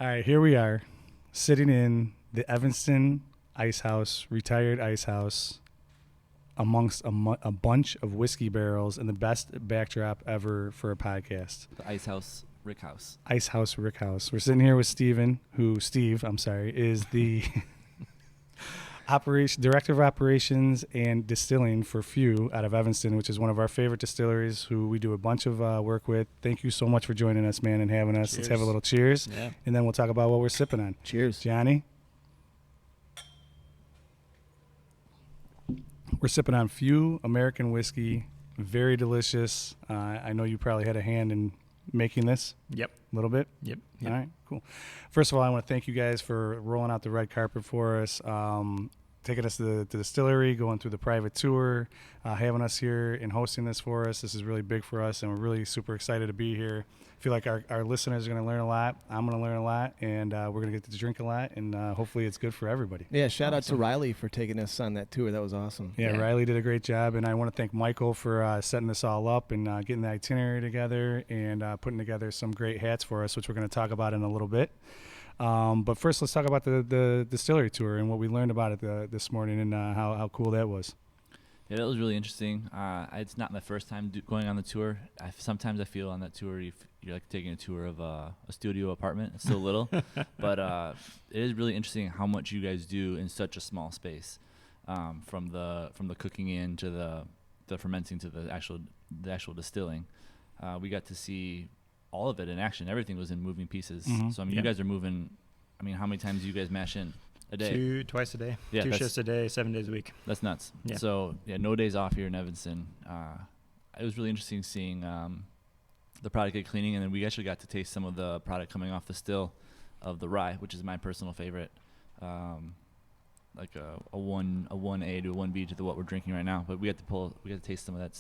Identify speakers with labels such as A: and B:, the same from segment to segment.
A: All right, here we are, sitting in the Evanston Ice House, retired ice house, amongst a bunch of whiskey barrels and the best backdrop ever for a podcast.
B: The Ice House Rick House.
A: Ice House Rick House. We're sitting here with Steve, is the director of operations and distilling for Few out of Evanston, which is one of our favorite distilleries who we do a bunch of work with. Thank you so much for joining us, man, and having us.
C: Cheers.
A: Let's have a little cheers, and then we'll talk about what we're sipping on.
C: Cheers.
A: Johnny? We're sipping on Few American whiskey. Very delicious. I know you probably had a hand in making this.
C: Yep.
A: A little bit?
C: Yep.
A: All right, cool. First of all, I want to thank you guys for rolling out the red carpet for us, taking us to the distillery, going through the private tour, having us here and hosting this for us. This is really big for us, and we're really super excited to be here. I feel like our listeners are going to learn a lot. I'm going to learn a lot, and we're going to get to drink a lot, and hopefully it's good for everybody.
C: Yeah, shout out to Riley for taking us on that tour. That was awesome.
A: Yeah, Riley did a great job, and I want to thank Michael for setting this all up and getting the itinerary together and putting together some great hats for us, which we're going to talk about in a little bit. But first, let's talk about the distillery tour and what we learned about it this morning and how cool that was.
B: Yeah, that was really interesting. It's not my first time going on the tour. Sometimes I feel on that tour you're like taking a tour of a studio apartment. It's still little, but it is really interesting how much you guys do in such a small space, from the cooking in to the fermenting to the actual distilling. We got to see all of it in action. Everything was in moving pieces.
A: Mm-hmm.
B: So you guys are moving. How many times do you guys mash in a day?
D: Twice a day.
B: Yeah,
D: Two shifts a day, 7 days a week.
B: That's nuts.
D: Yeah.
B: So no days off here in Evanston. It was really interesting seeing the product get cleaning, and then we actually got to taste some of the product coming off the still of the rye, which is my personal favorite. Like a 1A to a 1B to what we're drinking right now. But we got to taste some of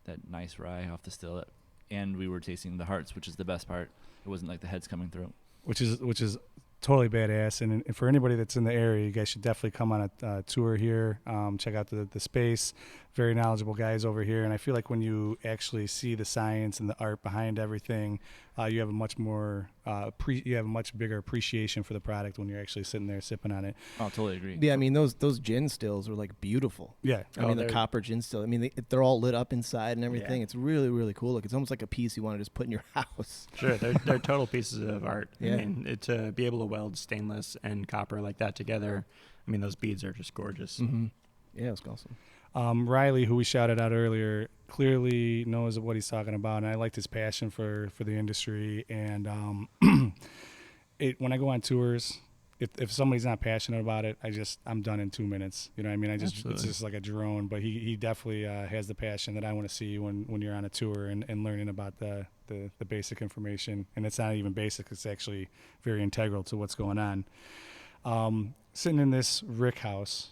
B: that nice rye off the still, and we were tasting the hearts, which is the best part. It wasn't like the heads coming through.
A: Which is totally badass, and for anybody that's in the area, you guys should definitely come on a tour here, check out the space. Very knowledgeable guys over here, and I feel like when you actually see the science and the art behind everything, you have a much more you have a much bigger appreciation for the product when you're actually sitting there sipping on it.
B: Oh, totally agree.
C: Yeah, those gin stills are like beautiful.
A: Yeah,
C: the copper gin still. They're all lit up inside and everything. Yeah. It's really, really cool. Like it's almost like a piece you want to just put in your house.
D: Sure, they're total pieces of art.
C: Yeah.
D: To be able to weld stainless and copper like that together, those beads are just gorgeous.
C: Mm-hmm. Yeah, it's awesome.
A: Riley, who we shouted out earlier, clearly knows what he's talking about, and I liked his passion for the industry. And when I go on tours, if somebody's not passionate about it, I'm done in 2 minutes. You know what I mean? It's just like a drone. But he definitely has the passion that I want to see when you're on a tour and learning about the basic information. And it's not even basic; it's actually very integral to what's going on. Sitting in this Rick House.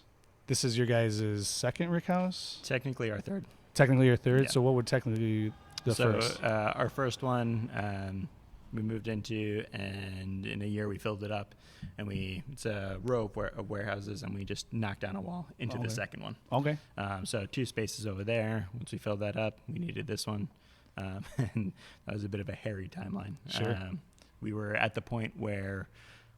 A: This is your guys' second Rick House?
D: Technically our third.
A: Technically your third?
D: Yeah.
A: So what would technically be the first?
D: Our first one we moved into, and in a year we filled it up, and it's a row of warehouses, and we just knocked down a wall into the second one.
A: Okay.
D: So 2 spaces over there. Once we filled that up, we needed this one, and that was a bit of a hairy timeline.
A: Sure.
D: We were at the point where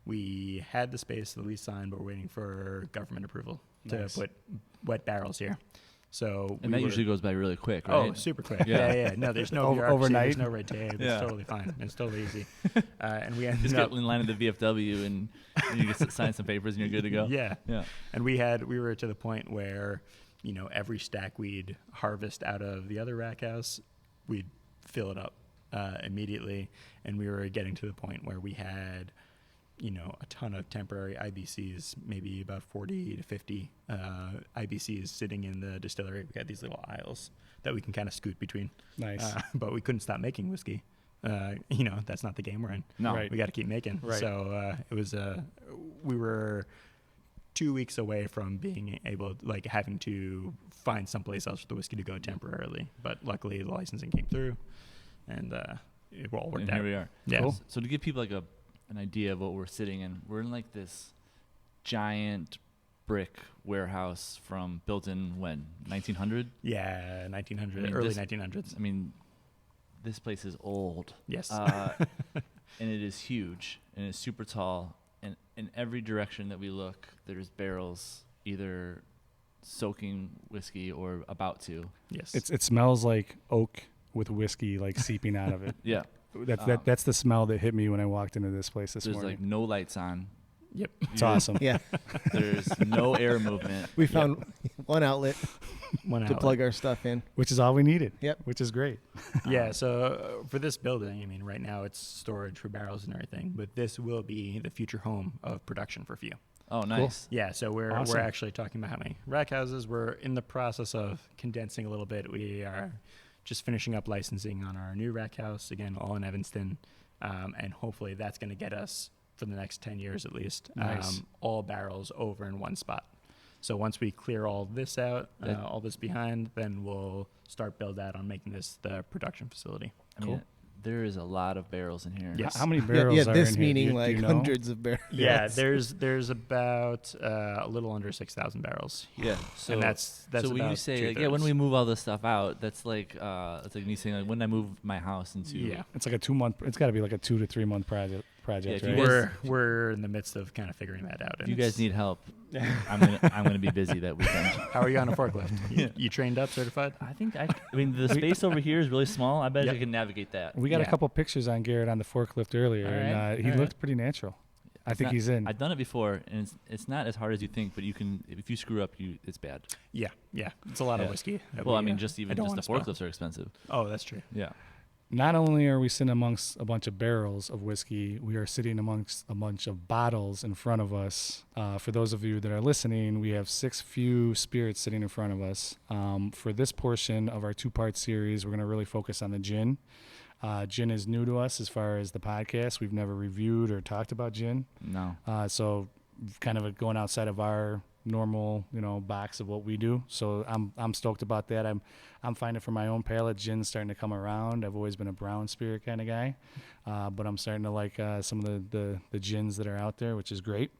D: we had the space, the lease signed, but we're waiting for government approval to put wet barrels here. So
B: that usually goes by really quick, right?
D: Oh, super quick. Yeah. No, there's no bureaucracy,
A: overnight.
D: There's no red tape. It's totally fine. It's totally easy. And we ended
B: just
D: up
B: get in line at the VFW and you just sign some papers and you're good to go.
D: Yeah.
B: Yeah.
D: And we were to the point where, every stack we'd harvest out of the other rack house, we'd fill it up immediately. And we were getting to the point where we had a ton of temporary IBCs, maybe about 40 to 50 IBCs sitting in the distillery. We had these little aisles that we can kind of scoot between.
A: Nice.
D: But we couldn't stop making whiskey. That's not the game we're in.
B: No.
A: Right.
D: We got to keep making.
A: Right.
D: So it was we were 2 weeks away from being able, having to find someplace else for the whiskey to go temporarily. But luckily the licensing came through, and it all worked out.
B: Here we are.
D: Yeah.
A: Cool.
B: So to give people an idea of what we're sitting in, we're in like this giant brick warehouse built in when 1900.
D: Yeah, 1900, early 1900s.
B: This place is old.
D: Yes.
B: and it is huge, and it's super tall, and in every direction that we look, there's barrels either soaking whiskey or about to.
D: Yes.
A: It smells like oak with whiskey like seeping out of it.
B: Yeah.
A: That's the smell that hit me when I walked into this place this
B: There's
A: morning.
B: like no lights on.
D: Yep.
A: It's awesome.
C: Yeah,
B: There's no air movement.
C: we found one outlet
D: One
C: to
D: outlet.
C: plug our stuff in.
A: Which is all we needed.
C: Yep.
A: Which is great.
D: Yeah, so for this building, I mean, right now it's storage for barrels and everything, but this will be the future home of production for Few.
B: Oh, nice.
D: Yeah, so we're
A: Awesome.
D: actually talking about how many rack houses. We're in the process of condensing a little bit. We are just finishing up licensing on our new rack house, again, all in Evanston, and hopefully that's going to get us, for the next 10 years at least,
A: Nice.
D: all barrels over in one spot. So once we clear all this out, all this behind, then we'll start build out on making this the production facility.
B: I mean, there is a lot of barrels in here.
D: Yes.
A: How many barrels
C: Yeah,
A: are
C: this
A: in here?
C: meaning
A: Do
C: like
A: you know?
C: hundreds of barrels.
D: Yeah, there's about a little under 6,000 barrels.
B: Yeah. So
D: And that's
B: so when you
D: about
B: say like, yeah, when we move all this stuff out, that's like me saying like when I move my house into
A: It's like a 2 month. It's got to be like a 2 to 3 month project.
B: Yeah, if
A: right?
B: you guys-
D: we're in the midst of kind of figuring that out.
B: if
D: and
B: you guys
D: it's-
B: need help, I'm gonna be busy that weekend.
D: how are you on a forklift? You trained up, certified?
B: I think I mean the space over here is really small. I bet
D: Yep.
B: I can navigate that.
A: We got a
D: Yeah.
A: couple pictures on Garrett on the forklift earlier,
B: All right,
A: and he
B: all right.
A: looked pretty natural. I
B: It's
A: think
B: not-
A: he's in.
B: I've done it before, and it's not as hard as you think. But you can if you screw up, it's bad.
D: Yeah. It's a lot of
B: Yeah.
D: whiskey. that
B: Well, I
D: we,
B: mean,
D: I
B: just
D: don't
B: the
D: wanna spill.
B: forklifts are expensive.
D: Oh, that's true.
B: Yeah.
A: Not only are we sitting amongst a bunch of barrels of whiskey, we are sitting amongst a bunch of bottles in front of us. For those of you that are listening, we have 6 Few spirits sitting in front of us. For this portion of our 2-part series, we're going to really focus on the gin. Gin is new to us as far as the podcast. We've never reviewed or talked about gin.
B: No.
A: So kind of going outside of our normal, box of what we do. So I'm stoked about that. I'm finding for my own palate, gin's starting to come around. I've always been a brown spirit kind of guy, but I'm starting to like some of the gins that are out there, which is great.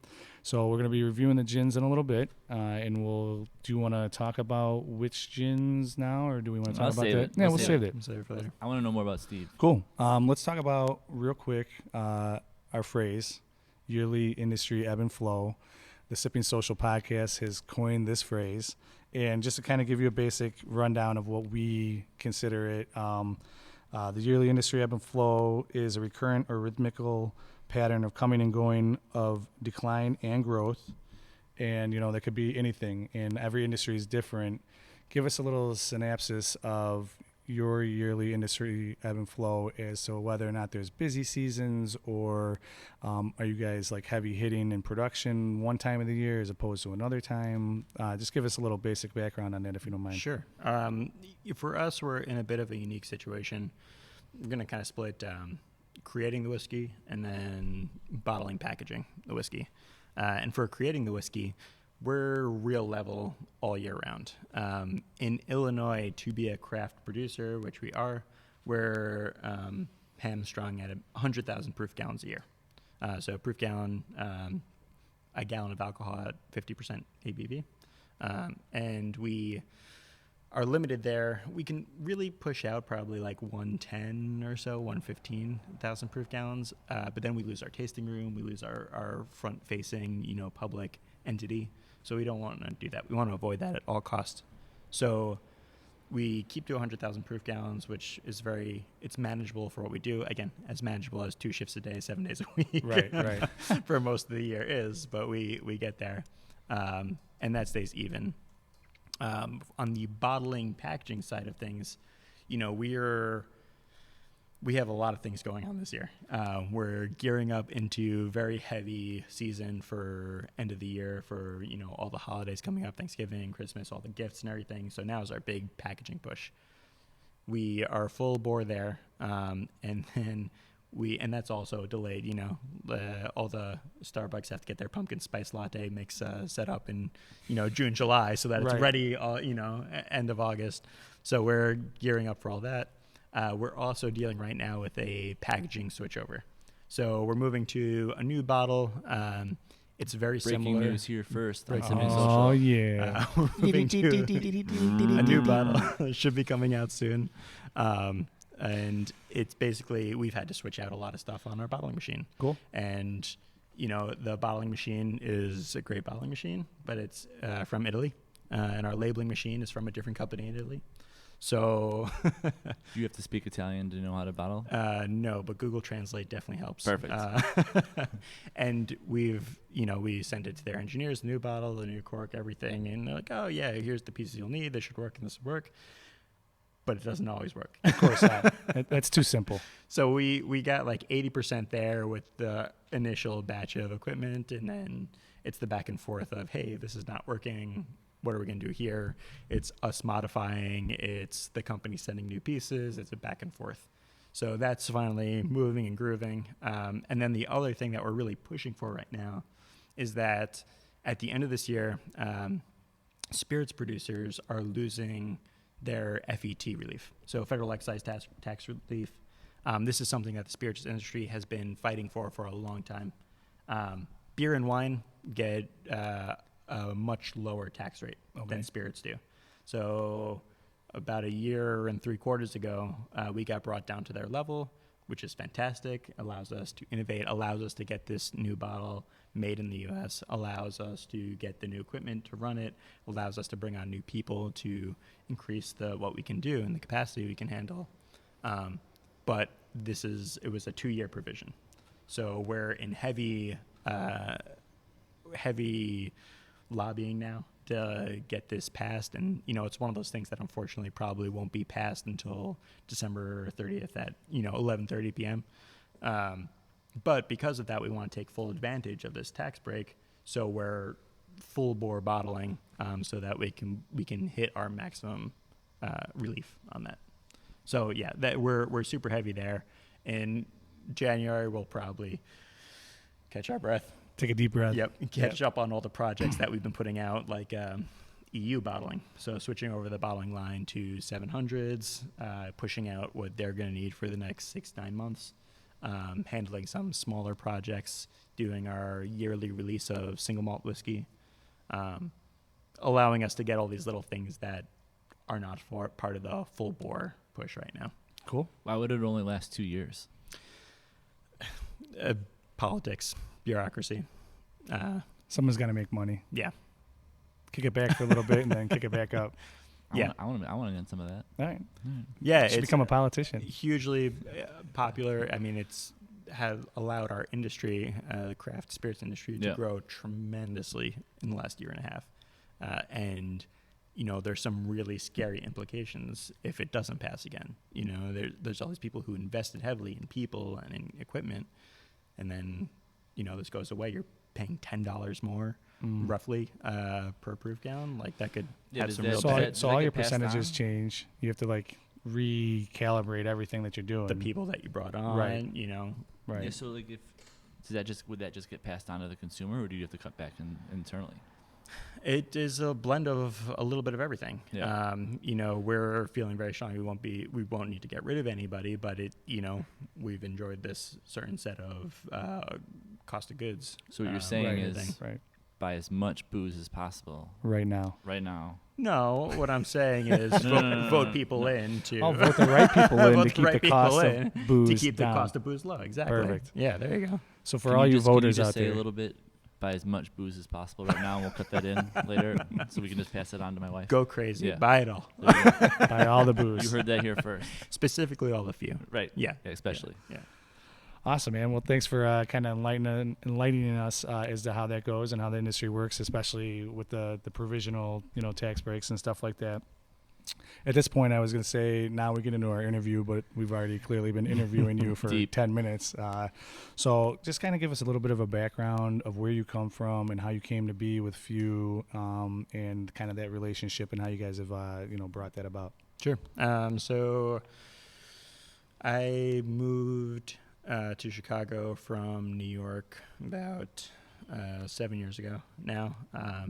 A: So we're going to be reviewing the gins in a little bit, and do you want to talk about which gins now, or do we want to
B: I'll
A: talk about
B: save
A: that?
B: it.
A: Yeah,
B: I'll
A: we'll
B: save
A: save
B: it.
A: it.
D: Save it for later.
B: I want to know more about Steve.
A: Cool. Let's talk about real quick our phrase, yearly industry ebb and flow. The Sipping Social podcast has coined this phrase. And just to kind of give you a basic rundown of what we consider it, the yearly industry ebb and flow is a recurrent or rhythmical pattern of coming and going of decline and growth. And, that could be anything. And every industry is different. Give us a little synopsis of your yearly industry ebb and flow as to whether or not there's busy seasons, or are you guys like heavy hitting in production one time of the year as opposed to another time? Just give us a little basic background on that if you don't mind.
D: Sure. For us, we're in a bit of a unique situation. We're going to kind of split creating the whiskey and then bottling, packaging the whiskey. And for creating the whiskey, we're real level all year round. In Illinois, to be a craft producer, which we are, we're hamstrung at 100,000 proof gallons a year. So proof gallon, a gallon of alcohol at 50% ABV. And we are limited there. We can really push out probably like 110 or so, 115,000 proof gallons. But then we lose our tasting room. We lose our front-facing, public entity. So we don't want to do that. We want to avoid that at all costs. So we keep to 100,000 proof gallons, which is it's manageable for what we do. Again, as manageable as 2 shifts a day, 7 days a week.
A: Right.
D: For most of the year is, but we get there. And that stays even. On the bottling packaging side of things, we have a lot of things going on this year. We're gearing up into very heavy season for end of the year for, all the holidays coming up, Thanksgiving, Christmas, all the gifts and everything. So now is our big packaging push. We are full bore there. And then and that's also delayed, all the Starbucks have to get their pumpkin spice latte mix set up in, June, July, so that it's
A: Right.
D: ready, end of August. So we're gearing up for all that. We're also dealing right now with a packaging switchover. So we're moving to a new bottle. It's very
B: Breaking
D: similar.
B: news here first. On
D: Breaking
B: Sipping
D: news.
A: Oh,
B: Social.
A: yeah.
D: We're moving to a new bottle. It should be coming out soon. And it's basically, we've had to switch out a lot of stuff on our bottling machine.
A: Cool.
D: And, you know, the bottling machine is a great bottling machine, but it's from Italy. And our labeling machine is from a different company in Italy. So
B: Do you have to speak Italian to know how to bottle?
D: no, but Google Translate definitely helps.
B: Perfect.
D: And we send it to their engineers, the new bottle, the new cork, everything. And they're like, oh, yeah, here's the pieces you'll need. This should work and this will work. But it doesn't always work.
A: Of course not. That's too simple.
D: So we got like 80% there with the initial batch of equipment. And then it's the back and forth of, hey, this is not working. What are we going to do here? It's us modifying. It's the company sending new pieces. It's a back and forth. So that's finally moving and grooving. And then the other thing that we're really pushing for right now is that at the end of this year, spirits producers are losing their FET relief. So federal excise tax relief. This is something that the spirits industry has been fighting for a long time. Beer and wine get a much lower tax rate than spirits do. So about a year and 3/4 ago, we got brought down to their level, which is fantastic. Allows us to innovate, allows us to get this new bottle made in the U.S., allows us to get the new equipment to run it, allows us to bring on new people to increase what we can do and the capacity we can handle. But it was a 2-year provision. So we're in heavy lobbying now to get this passed, and it's one of those things that unfortunately probably won't be passed until December 30th at 11:30 p.m. But because of that, we want to take full advantage of this tax break, so we're full bore bottling, so that we can hit our maximum relief on that. So yeah, that we're super heavy there. In January, we'll probably catch our breath.
A: Take a deep breath.
D: Yep. Catch up on all the projects that we've been putting out, like EU bottling. So switching over the bottling line to 700s, pushing out what they're going to need for the next 6-9 months, handling some smaller projects, doing our yearly release of single malt whiskey, allowing us to get all these little things that are not part of the full bore push right now.
A: Cool.
B: Why would it only last 2 years?
D: Politics. Bureaucracy.
A: Someone's got to make money.
D: Yeah.
A: Kick it back for a little bit and then kick it back up.
B: I want to get some of that.
A: All right.
D: Yeah.
A: You should become a politician.
D: Hugely popular. I mean, has allowed our industry, the craft spirits industry, to grow tremendously in the last year and a half. And there's some really scary implications if it doesn't pass again. There's all these people who invested heavily in people and in equipment, and then this goes away. You're paying $10 more, roughly, per approved gallon. Like that could have some real.
A: So all your percentages change. You have to recalibrate everything that you're doing.
D: The people that you brought on,
A: right?
D: Right.
B: Yeah, so would that just get passed on to the consumer, or do you have to cut back internally?
D: It is a blend of a little bit of everything.
B: Yeah.
D: We're feeling very strong. We won't need to get rid of anybody, but we've enjoyed this certain set of cost of goods.
B: So what you're saying is
A: right.
B: buy as much booze as possible
A: Right now.
D: No, what I'm saying is vote people in to.
A: I'll vote the right people in
D: vote
A: to keep the cost of booze
D: to keep
A: down.
D: the cost of booze low. Exactly.
A: Perfect.
D: Yeah, there you go.
A: So for
B: Can
A: all you
B: can
A: voters
B: just
A: out
B: say
A: there,
B: a little bit, buy as much booze as possible right now, and we'll cut that in later, so we can just pass it on to my wife.
D: Go crazy.
B: Yeah.
D: Buy it all.
A: buy all the booze.
B: You heard that here first.
D: Specifically all the few.
B: Right.
D: Yeah.
B: Especially.
D: Yeah.
A: Awesome, man. Well, thanks for kind of enlightening us as to how that goes and how the industry works, especially with the provisional, tax breaks and stuff like that. At this point, I was going to say now we get into our interview, but we've already clearly been interviewing you for 10 minutes. So just kind of give us a little bit of a background of where you come from and how you came to be with Few, and kind of that relationship and how you guys have, brought that about.
D: Sure. So I moved to Chicago from New York about 7 years ago now.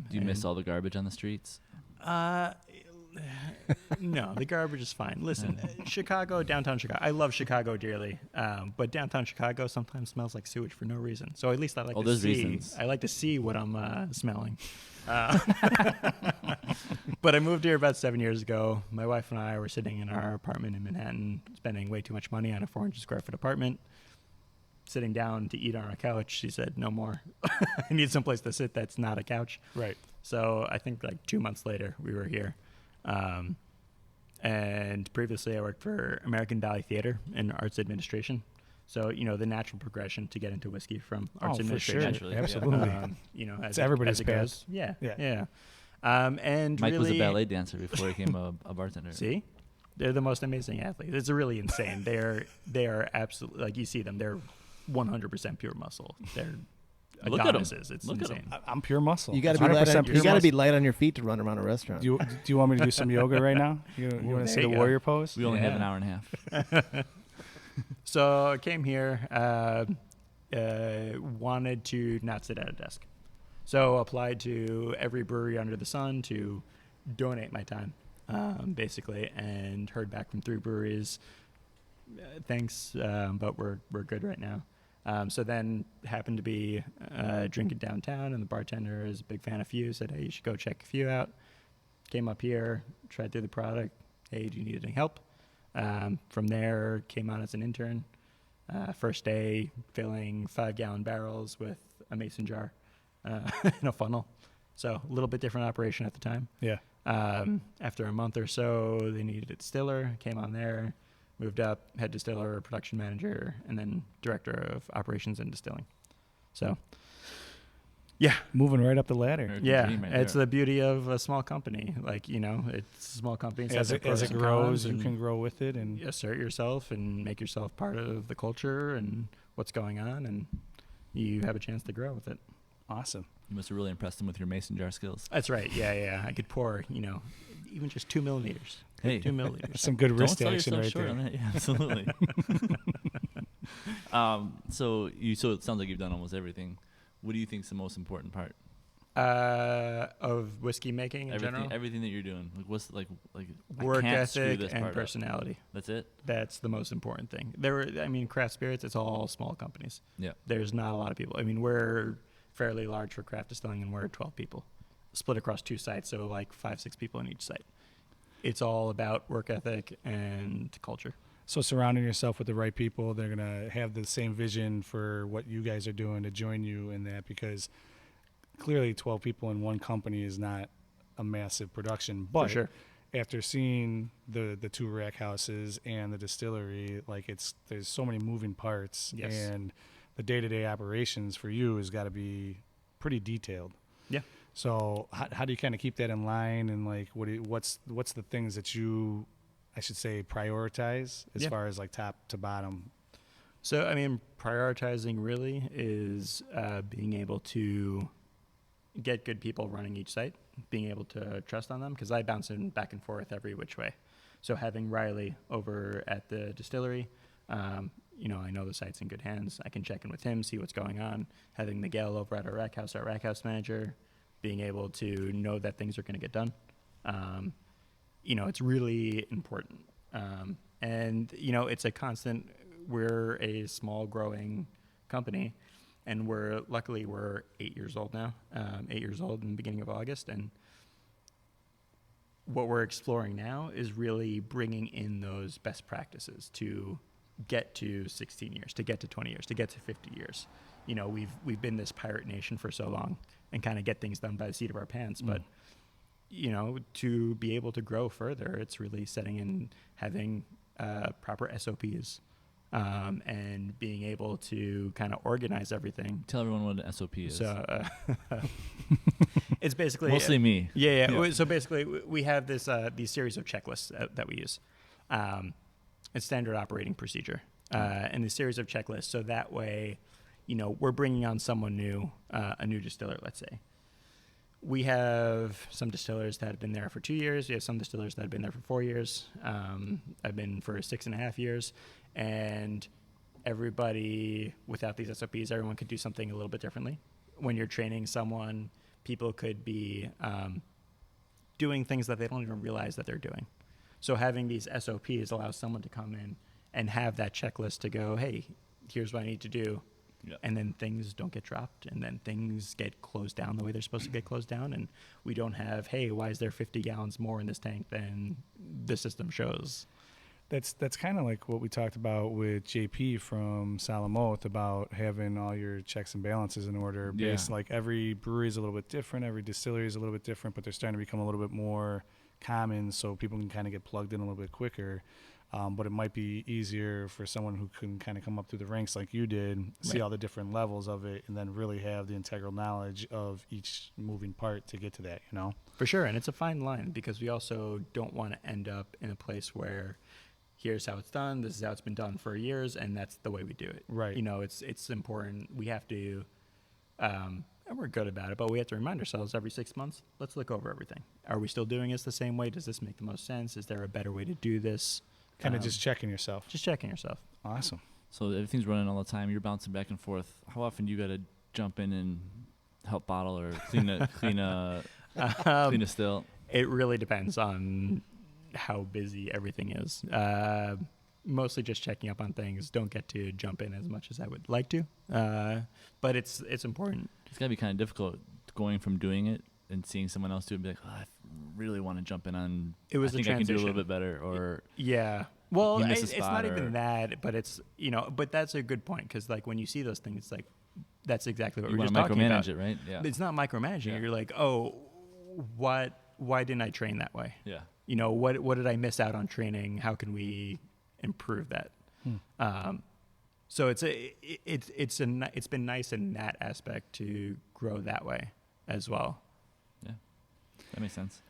B: Do you miss all the garbage on the streets?
D: No, the garbage is fine. Listen, Chicago, downtown Chicago. I love Chicago dearly, but downtown Chicago sometimes smells like sewage for no reason. So at least I like to
B: there's
D: see.
B: reasons.
D: I like to see what I'm smelling. But I moved here about 7 years ago. My wife and I were sitting in our apartment in Manhattan, spending way too much money on a 400 square foot apartment. Sitting down to eat on our couch, she said, "No more. I need someplace to sit that's not a couch."
A: Right.
D: So I think like 2 months later, we were here. And previously I worked for American Valley Theater in arts administration. So, the natural progression to get into whiskey from arts
A: For sure.
D: administration.
B: Naturally, yeah.
A: Absolutely.
D: As
A: It's everybody's
D: as it
A: path.
D: goes. Yeah.
A: Yeah.
D: Yeah. And
B: Mike was a
D: really,
B: ballet dancer before he became a bartender.
D: See? They're the most amazing athletes. It's really insane. They are absolutely, like, you see them, they're 100% pure muscle. They're
B: Look at 'em.
D: Adonis's. It's
B: Look at
D: insane.
A: I'm pure muscle.
C: You got to be light.
A: 100%
C: On,
A: pure
C: you got to
A: muscle.
C: be light on your feet to run around a restaurant.
A: Do you want me to do some yoga right now? You want
D: There
A: to see
D: you
A: the
D: go.
A: warrior pose?
B: We only have
D: Yeah.
B: an hour and a half.
D: So I came here, wanted to not sit at a desk. So applied to every brewery under the sun to donate my time, basically, and heard back from 3 breweries. Thanks, but we're good right now. So then happened to be drinking downtown, and the bartender is a big fan of Few, said, "Hey, you should go check Few out." Came up here, tried through the product. "Hey, do you need any help?" From there, came on as an intern. First day, filling 5-gallon barrels with a mason jar in a funnel. So a little bit different operation at the time.
A: Yeah.
D: After a month or so, they needed a distiller. Came on there, moved up, head distiller, production manager, and then director of operations and distilling. So, yeah.
A: Moving right up the ladder.
B: American
D: Yeah,
B: dream right
D: it's
B: there.
D: the beauty of a small company. Like, it's a small company.
A: As it grows, you can grow with it, and
D: assert yourself and make yourself part of the culture and what's going on, and you have a chance to grow with it.
A: awesome.
B: You must have really impressed him with your mason jar skills.
D: That's right. Yeah. I could pour, even just 2 milliliters.
B: Hey.
D: 2 milliliters.
A: Some good
B: Don't
A: wrist
B: sell
A: action
B: yourself
A: right
B: short
A: there.
B: on that. Yeah, absolutely. So it sounds like you've done almost everything. What do you think is the most important part?
D: Of whiskey making in general?
B: Everything that you're doing. Like what's like I
D: Work
B: can't screw
D: ethic
B: this
D: and
B: part up.
D: personality.
B: That's it.
D: That's the most important thing. Craft spirits, it's all small companies.
B: Yeah.
D: There's not a lot of people. We're fairly large for craft distilling, and we're 12 people, split across 2 sites, so like 5-6 people in each site. It's all about work ethic and culture.
A: So surrounding yourself with the right people, they're gonna have the same vision for what you guys are doing to join you in that, because clearly 12 people in one company is not a massive production. But
D: For sure.
A: after seeing the 2 rack houses and the distillery, there's so many moving parts,
D: Yes.
A: and the day-to-day operations for you has got to be pretty detailed.
D: Yeah.
A: So how do you kind of keep that in line, and like what's the things that you, I should say, prioritize as
D: Yeah.
A: far as like top to bottom?
D: So, prioritizing really is being able to get good people running each site, being able to trust on them, because I bounce in back and forth every which way. So having Riley over at the distillery, I know the site's in good hands. I can check in with him, see what's going on. Having Miguel over at our rack house manager, being able to know that things are going to get done. It's really important. And it's a constant. We're a small growing company, and we're 8 years old now, 8 years old in the beginning of August. And what we're exploring now is really bringing in those best practices to get to 16 years, to get to 20 years, to get to 50 years. We've been this pirate nation for so long and kind of get things done by the seat of our pants. But, to be able to grow further, it's really setting and having proper SOPs. And being able to kind of organize everything.
B: Tell everyone what an SOP is.
D: So it's basically
B: Mostly me.
D: Yeah. So basically, we have these series of checklists that we use. It's standard operating procedure, and the series of checklists. So that way, we're bringing on someone new, a new distiller, let's say. We have some distillers that have been there for 2 years. We have some distillers that have been there for 4 years. I've been for 6.5 years. And everybody, without these SOPs, everyone could do something a little bit differently. When you're training someone, people could be doing things that they don't even realize that they're doing. So having these SOPs allows someone to come in and have that checklist to go, hey, here's what I need to do.
B: Yeah.
D: And then things don't get dropped, and then things get closed down the way they're supposed to get closed down. And we don't have, hey, why is there 50 gallons more in this tank than the system shows?
A: That's kind of like what we talked about with JP from Salamoth about having all your checks and balances in order.
B: Yeah.
A: Based, like every brewery is a little bit different, every distillery is a little bit different, but they're starting to become a little bit more common, so people can kind of get plugged in a little bit quicker. But it might be easier for someone who can kind of come up through the ranks like you did, see
D: Right.
A: all the different levels of it, and then really have the integral knowledge of each moving part to get to that, you know?
D: For sure, and it's a fine line because we also don't want to end up in a place where here's how it's done, this is how it's been done for years, and that's the way we do it.
A: Right.
D: You know, it's important. We have to, and we're good about it, but we have to remind ourselves every 6 months, let's look over everything. Are we still doing this the same way? Does this make the most sense? Is there a better way to do this?
A: Kind of just checking yourself.
D: Just checking yourself.
A: Awesome.
B: So everything's running all the time. You're bouncing back and forth. How often do you got to jump in and help bottle or clean a still?
D: It really depends on how busy everything is. Mostly just checking up on things. Don't get to jump in as much as I would like to, but it's important.
B: It's got to be kind of difficult going from doing it and seeing someone else do it and be like, oh, I really want to jump in on,
D: It was
B: I think
D: a
B: I can do a
D: transition.
B: little bit better, or
D: Yeah. Well,
B: You miss a
D: it's
B: spot
D: not
B: or-
D: even that, but it's, but that's a good point because like when you see those things, it's like, that's exactly what
B: you
D: we were
B: want
D: just
B: to
D: talking about.
B: micromanage it, right? Yeah.
D: It's not micromanaging.
B: Yeah.
D: You're like, oh, why didn't I train that way?
B: Yeah.
D: What did I miss out on training? How can we improve that? So it's been nice in that aspect to grow that way as well.
B: Yeah. That makes sense.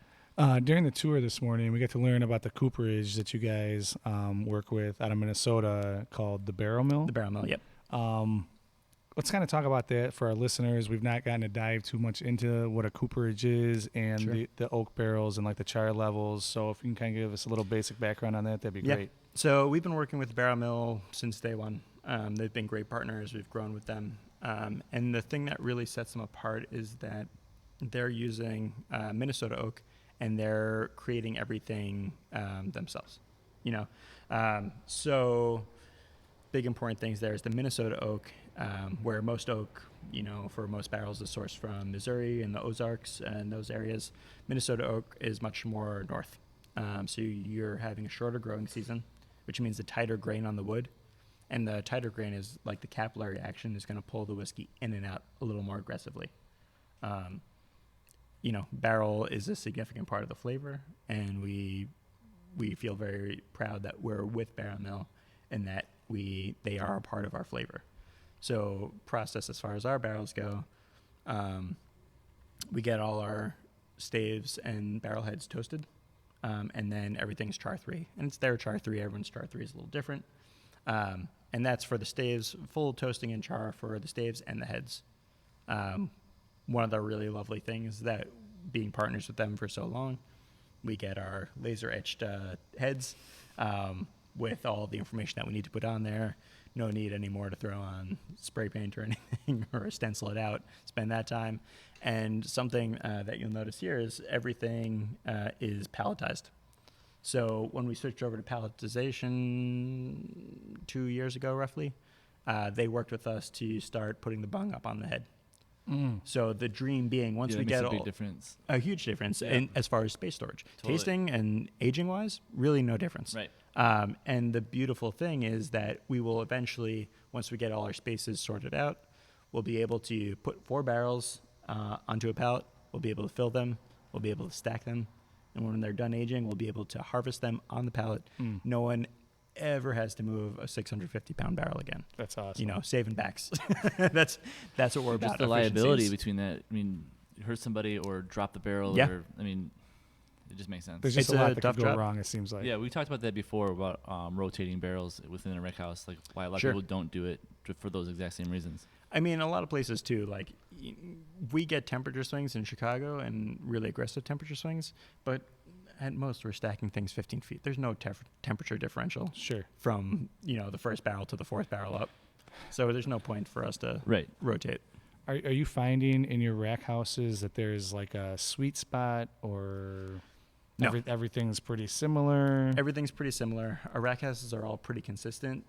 A: During the tour this morning, we got to learn about the cooperage that you guys work with out of Minnesota called the Barrel Mill.
D: The barrel mill, yep.
A: Let's kind of talk about that for our listeners. We've not gotten to dive too much into what a cooperage is and
D: Sure.
A: the oak barrels and like the char levels. So if you can kind of give us a little basic background on that, that'd be
D: Yeah.
A: great.
D: So we've been working with the barrel mill since day one. They've been great partners. We've grown with them. And the thing that really sets them apart is that they're using Minnesota oak and they're creating everything themselves. So big important things there is the Minnesota oak, where most oak, for most barrels is sourced from Missouri and the Ozarks and those areas. Minnesota oak is much more north. So you're having a shorter growing season, which means the tighter grain on the wood. And the tighter grain is like the capillary action is going to pull the whiskey in and out a little more aggressively. Barrel is a significant part of the flavor, and we feel very proud that we're with Barrel Mill and that they are a part of our flavor. So process as far as our barrels go, we get all our staves and barrel heads toasted, and then everything's char 3. And it's their char 3. Everyone's char 3 is a little different. And that's for the staves, full toasting and char for the staves and the heads. One of the really lovely things that being partners with them for so long, we get our laser etched heads with all the information that we need to put on there. No need anymore to throw on spray paint or anything or stencil it out, spend that time. And something that you'll notice here is everything is palletized. So when we switched over to palletization 2 years ago, roughly, they worked with us to start putting the bung up on the head. So the dream being once
B: Yeah,
D: we
B: that makes
D: get
B: a big difference.
D: a huge difference
B: Yeah.
D: in as far as space storage,
B: Totally.
D: tasting and aging wise, really no difference.
B: Right.
D: And the beautiful thing is that we will eventually, once we get all our spaces sorted out, we'll be able to put 4 barrels onto a pallet. We'll be able to fill them. We'll be able to stack them. And when they're done aging, we'll be able to harvest them on the pallet. No one ever has to move a 650-pound barrel again.
A: That's awesome.
D: Saving backs. that's what we're about.
B: Just the liability
D: efficiencies.
B: between that. I mean, hurt somebody or drop the barrel.
D: Yeah.
B: It just makes sense.
A: There's just
D: It's
A: a lot
D: a
A: that
D: tough
A: could go
D: job.
A: wrong, it seems like.
B: Yeah, we talked about that before about rotating barrels within a rec house, like why a lot
D: Sure.
B: of people don't do it for those exact same reasons.
D: I mean, a lot of places too. Like, we get temperature swings in Chicago and really aggressive temperature swings, but at most we're stacking things 15 feet. There's no temperature differential
A: Sure.
D: from the first barrel to the fourth barrel up, so there's no point for us to
B: Right.
D: rotate.
A: Are you finding in your rack houses that there's like a sweet spot, or
D: No.
A: everything's pretty similar?
D: Everything's pretty similar. Our rack houses are all pretty consistent.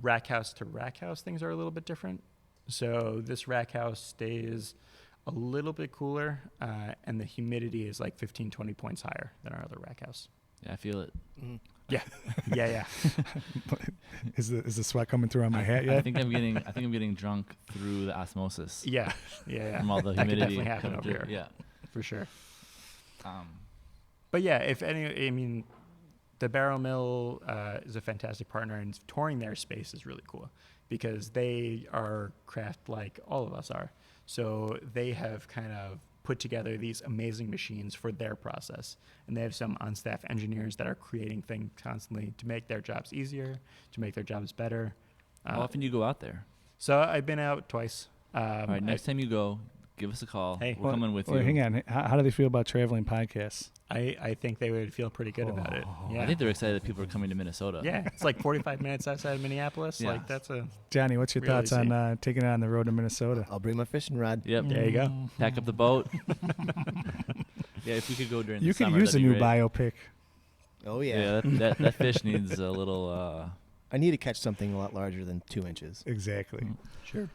D: Rack house to rack house, things are a little bit different. So this rack house stays a little bit cooler, and the humidity is like 15, 20 points higher than our other rack house.
B: Yeah, I feel it.
C: Mhm.
D: Yeah.
A: Is the sweat coming through on my hat
B: I
A: yet?
B: think I'm getting drunk through the osmosis
D: Yeah.
B: from all the
D: That could
B: humidity.
D: definitely happen
B: coming
D: over
B: through.
D: here.
B: Yeah.
D: For sure.
B: Um,
D: But yeah, I mean, the Barrel Mill is a fantastic partner, and touring their space is really cool because they are craft like all of us are. So they have kind of put together these amazing machines for their process, and they have some on-staff engineers that are creating things constantly to make their jobs easier, to make their jobs better.
B: how often do you go out there?
D: So I've been out twice.
B: All right, next time you go, give us a call.
D: Hey.
B: We're coming with you.
A: Wait, hang on. How do they feel about traveling podcasts?
D: I think they would feel pretty good about it.
A: Oh.
D: Yeah.
B: I think they're excited that people are coming to Minnesota.
D: Yeah, it's like 45 minutes outside of Minneapolis.
B: Yeah.
D: Like that's a
A: Johnny, what's your
D: Really
A: thoughts on taking it on the road to Minnesota?
C: I'll bring my fishing rod.
B: Yep.
D: There you go.
B: Pack up the boat. Yeah, if we could go during
A: You
B: the
A: could
B: summer,
A: use a
B: that'd
A: new
B: be great.
A: biopic.
C: Oh
B: Yeah, that fish needs a little.
C: I need to catch something a lot larger than 2 inches.
A: Exactly.
D: Sure.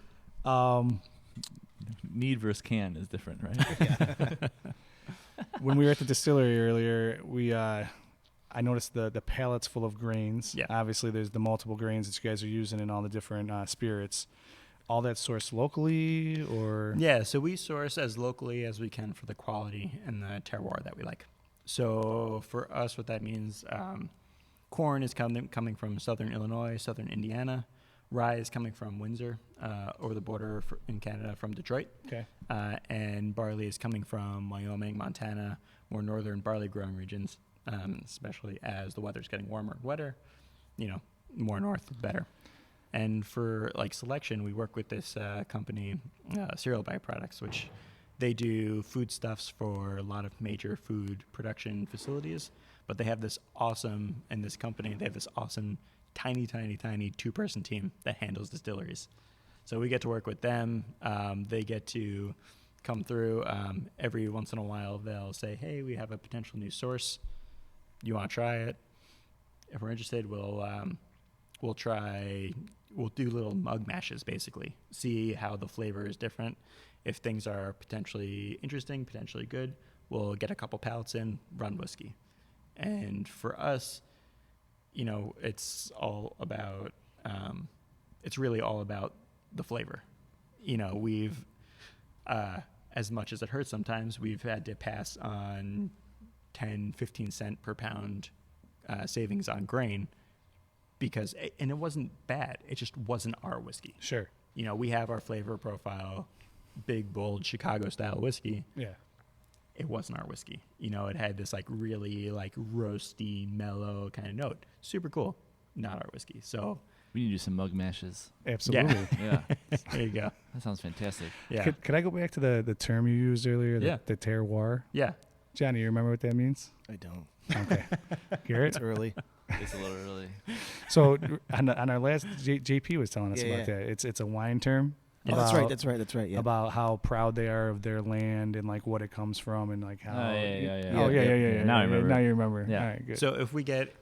B: Need versus can is different, right?
A: When we were at the distillery earlier, I noticed the pallets full of grains.
D: Yeah.
A: Obviously, there's the multiple grains that you guys are using in all the different spirits. All that sourced locally, or
D: Yeah, so we source as locally as we can for the quality and the terroir that we like. So for us, what that means, corn is coming from southern Illinois, southern Indiana. Rye is coming from Windsor, over the border in Canada from Detroit.
A: Okay.
D: And barley is coming from Wyoming, Montana, more northern barley growing regions, especially as the weather's getting warmer and wetter, more north, better. And for like selection, we work with this company, Cereal Byproducts, which they do foodstuffs for a lot of major food production facilities. But they have this awesome tiny 2-person team that handles distilleries. So we get to work with them. They get to come through. Every once in a while, they'll say, hey, we have a potential new source. You want to try it? If we're interested, we'll do little mug mashes, basically. See how the flavor is different. If things are potentially interesting, potentially good, we'll get a couple pallets in, run whiskey. And for us, it's all about, it's really all about the flavor. We've, as much as it hurts sometimes, we've had to pass on 10, 15 cent per pound savings on grain and it wasn't bad. It just wasn't our whiskey.
A: sure.
D: We have our flavor profile, big, bold Chicago style whiskey.
A: Yeah.
D: It wasn't our whiskey. It had this like really like roasty, mellow kind of note. Super cool. Not our whiskey. So
B: We need to do some mug mashes.
A: Absolutely.
B: Yeah,
D: there you go.
B: that sounds fantastic.
D: Yeah.
A: Could I go back to the term you used earlier,
D: Yeah.
A: the terroir?
D: Yeah.
A: Johnny, you remember what that means?
C: I don't.
A: Okay. Garrett?
C: It's early.
B: It's a little early.
A: So on our last, JP was telling us
C: Yeah,
A: about
C: yeah.
A: that. It's a wine term.
C: Oh, that's right. That's right. Yeah.
A: About how proud they are of their land and like what it comes from and like how.
B: Oh, yeah.
A: Oh yeah.
B: Now I remember.
A: Now you remember.
B: Yeah.
A: All right, good.
D: So if we get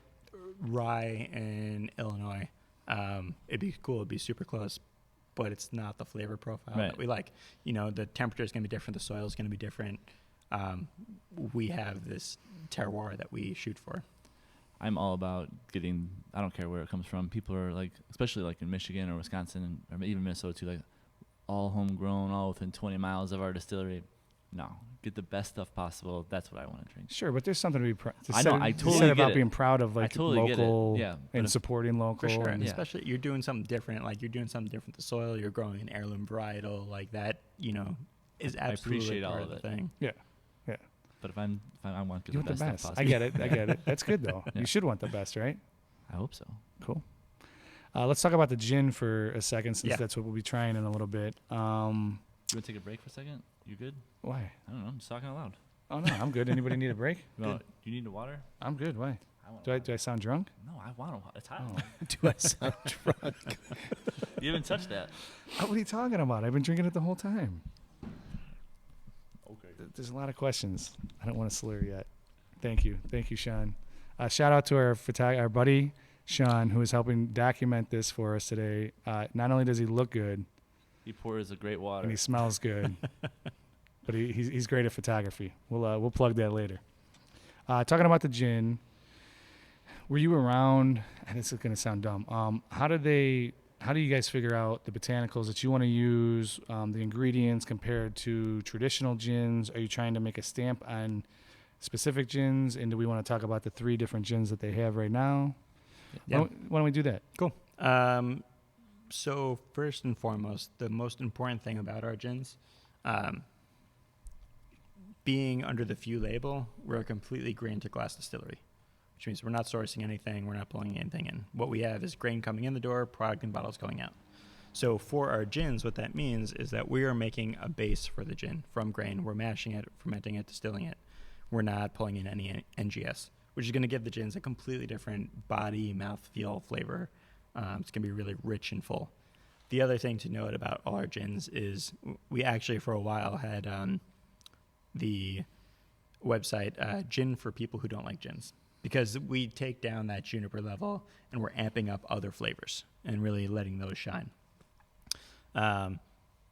D: rye in Illinois, it'd be cool. It'd be super close, but it's not the flavor profile
B: Right.
D: that we like. The temperature is going to be different. The soil is going to be different. We have this terroir that we shoot for.
B: I'm all about getting, I don't care where it comes from. People are like, especially like in Michigan or Wisconsin or even Minnesota too, like all homegrown, all within 20 miles of our distillery. No, get the best stuff possible. That's what I want to drink.
A: Sure, but there's something to be
B: I know, I totally
A: said
B: get
A: about
B: it.
A: being proud of like
B: totally get it.
A: local
B: Yeah, but
A: and
B: if-
A: supporting local.
D: For sure, and
A: and-
B: Yeah.
D: especially you're doing something different. Like you're doing something different. The soil, you're growing an heirloom varietal like that. Is absolutely
B: appreciate
D: part
B: all
D: of
B: of
D: the
B: it.
D: thing.
A: Yeah.
B: But if I want to
A: You
B: get
A: want
B: the
A: the
B: best stuff
A: best. I
B: possible.
A: get it. That's good though.
B: Yeah.
A: You should want the best, right?
B: I hope so.
A: Cool. Let's talk about the gin for a second, since
D: Yeah.
A: that's what we'll be trying in a little bit.
B: You want to take a break for a second? You good?
A: Why?
B: I don't know. I'm just talking out loud.
A: Oh no, I'm good. Anybody need a break?
B: Do you need the water?
A: I'm good. Why?
B: I want
A: Do I sound drunk?
B: No, I want to. It's hot.
A: Oh.
C: Do I sound drunk?
B: You haven't touched that.
A: What are you talking about? I've been drinking it the whole time.
B: Okay.
A: There's a lot of questions. I don't want to slur yet. Thank you, Sean. Shout out to our buddy Sean, who is helping document this for us today. Not only does he look good,
B: He pours a great water.
A: and he smells good, but he's great at photography. We'll plug that later. Talking about the gin, were you around? And this is going to sound dumb. How do you guys figure out the botanicals that you want to use, the ingredients compared to traditional gins? Are you trying to make a stamp on specific gins? And do we want to talk about the 3 different gins that they have right now?
D: Yeah.
A: Why don't we do that?
D: Cool. So first and foremost, the most important thing about our gins, being under the Few label, we're a completely grain to glass distillery, which means we're not sourcing anything, we're not pulling anything in. What we have is grain coming in the door, product and bottles going out. So for our gins, what that means is that we are making a base for the gin from grain. We're mashing it, fermenting it, distilling it. We're not pulling in any NGS, which is going to give the gins a completely different body, mouthfeel, flavor. It's going to be really rich and full. The other thing to note about all our gins is we actually for a while had the website Gin for People Who Don't Like Gins, because we take down that juniper level and we're amping up other flavors and really letting those shine.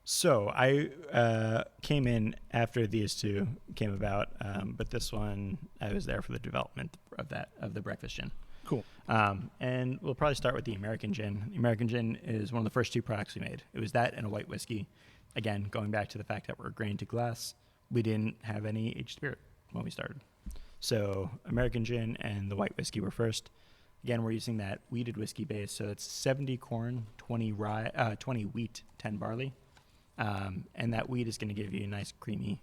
D: So I came in after these 2 came about, but this one I was there for the development of the breakfast gin.
A: Cool.
D: And we'll probably start with the American gin. The American gin is one of the first 2 products we made. It was that and a white whiskey. Again, going back to the fact that we're grain to glass, we didn't have any aged spirit when we started. So American gin and the white whiskey were first. Again, we're using that wheated whiskey base. So it's 70 corn, 20 wheat, 10 barley. And that wheat is going to give you a nice creamy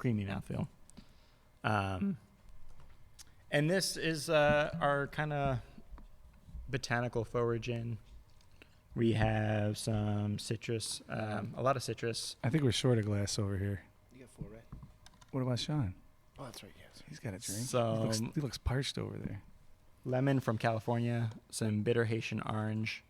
D: mouthfeel. And this is our kind of botanical forward gin. We have some citrus, a lot of citrus.
A: I think we're short a glass over here.
C: You got 4, right?
A: What about Sean?
C: Oh, that's right. Yes.
A: He's got a drink.
D: So
A: He looks parched over there.
D: lemon from California, some bitter Haitian orange.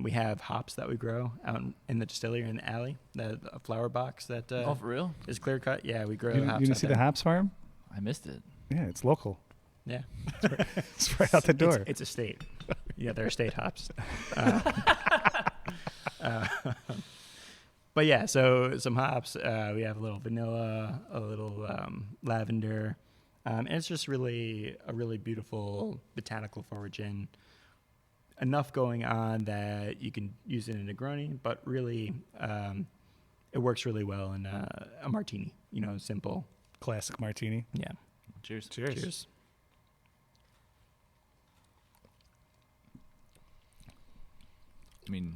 D: We have hops that we grow out in the distillery in the alley, the flower box that
B: Oh, for real?
D: is clear cut. Yeah, we grow
A: You
D: hops.
A: didn't
D: out
A: see
D: there.
A: the hops farm?
B: I missed it.
A: Yeah, it's local.
D: Yeah,
A: It's right out the door.
D: It's a state. Yeah, they're state hops. But yeah, so some hops. We have a little vanilla, a little lavender, and it's just really a really beautiful botanical forward gin. Enough going on that you can use it in a Negroni, but really it works really well in a martini. You know, simple.
A: Classic martini.
D: Yeah.
B: Cheers.
D: Cheers.
B: I mean,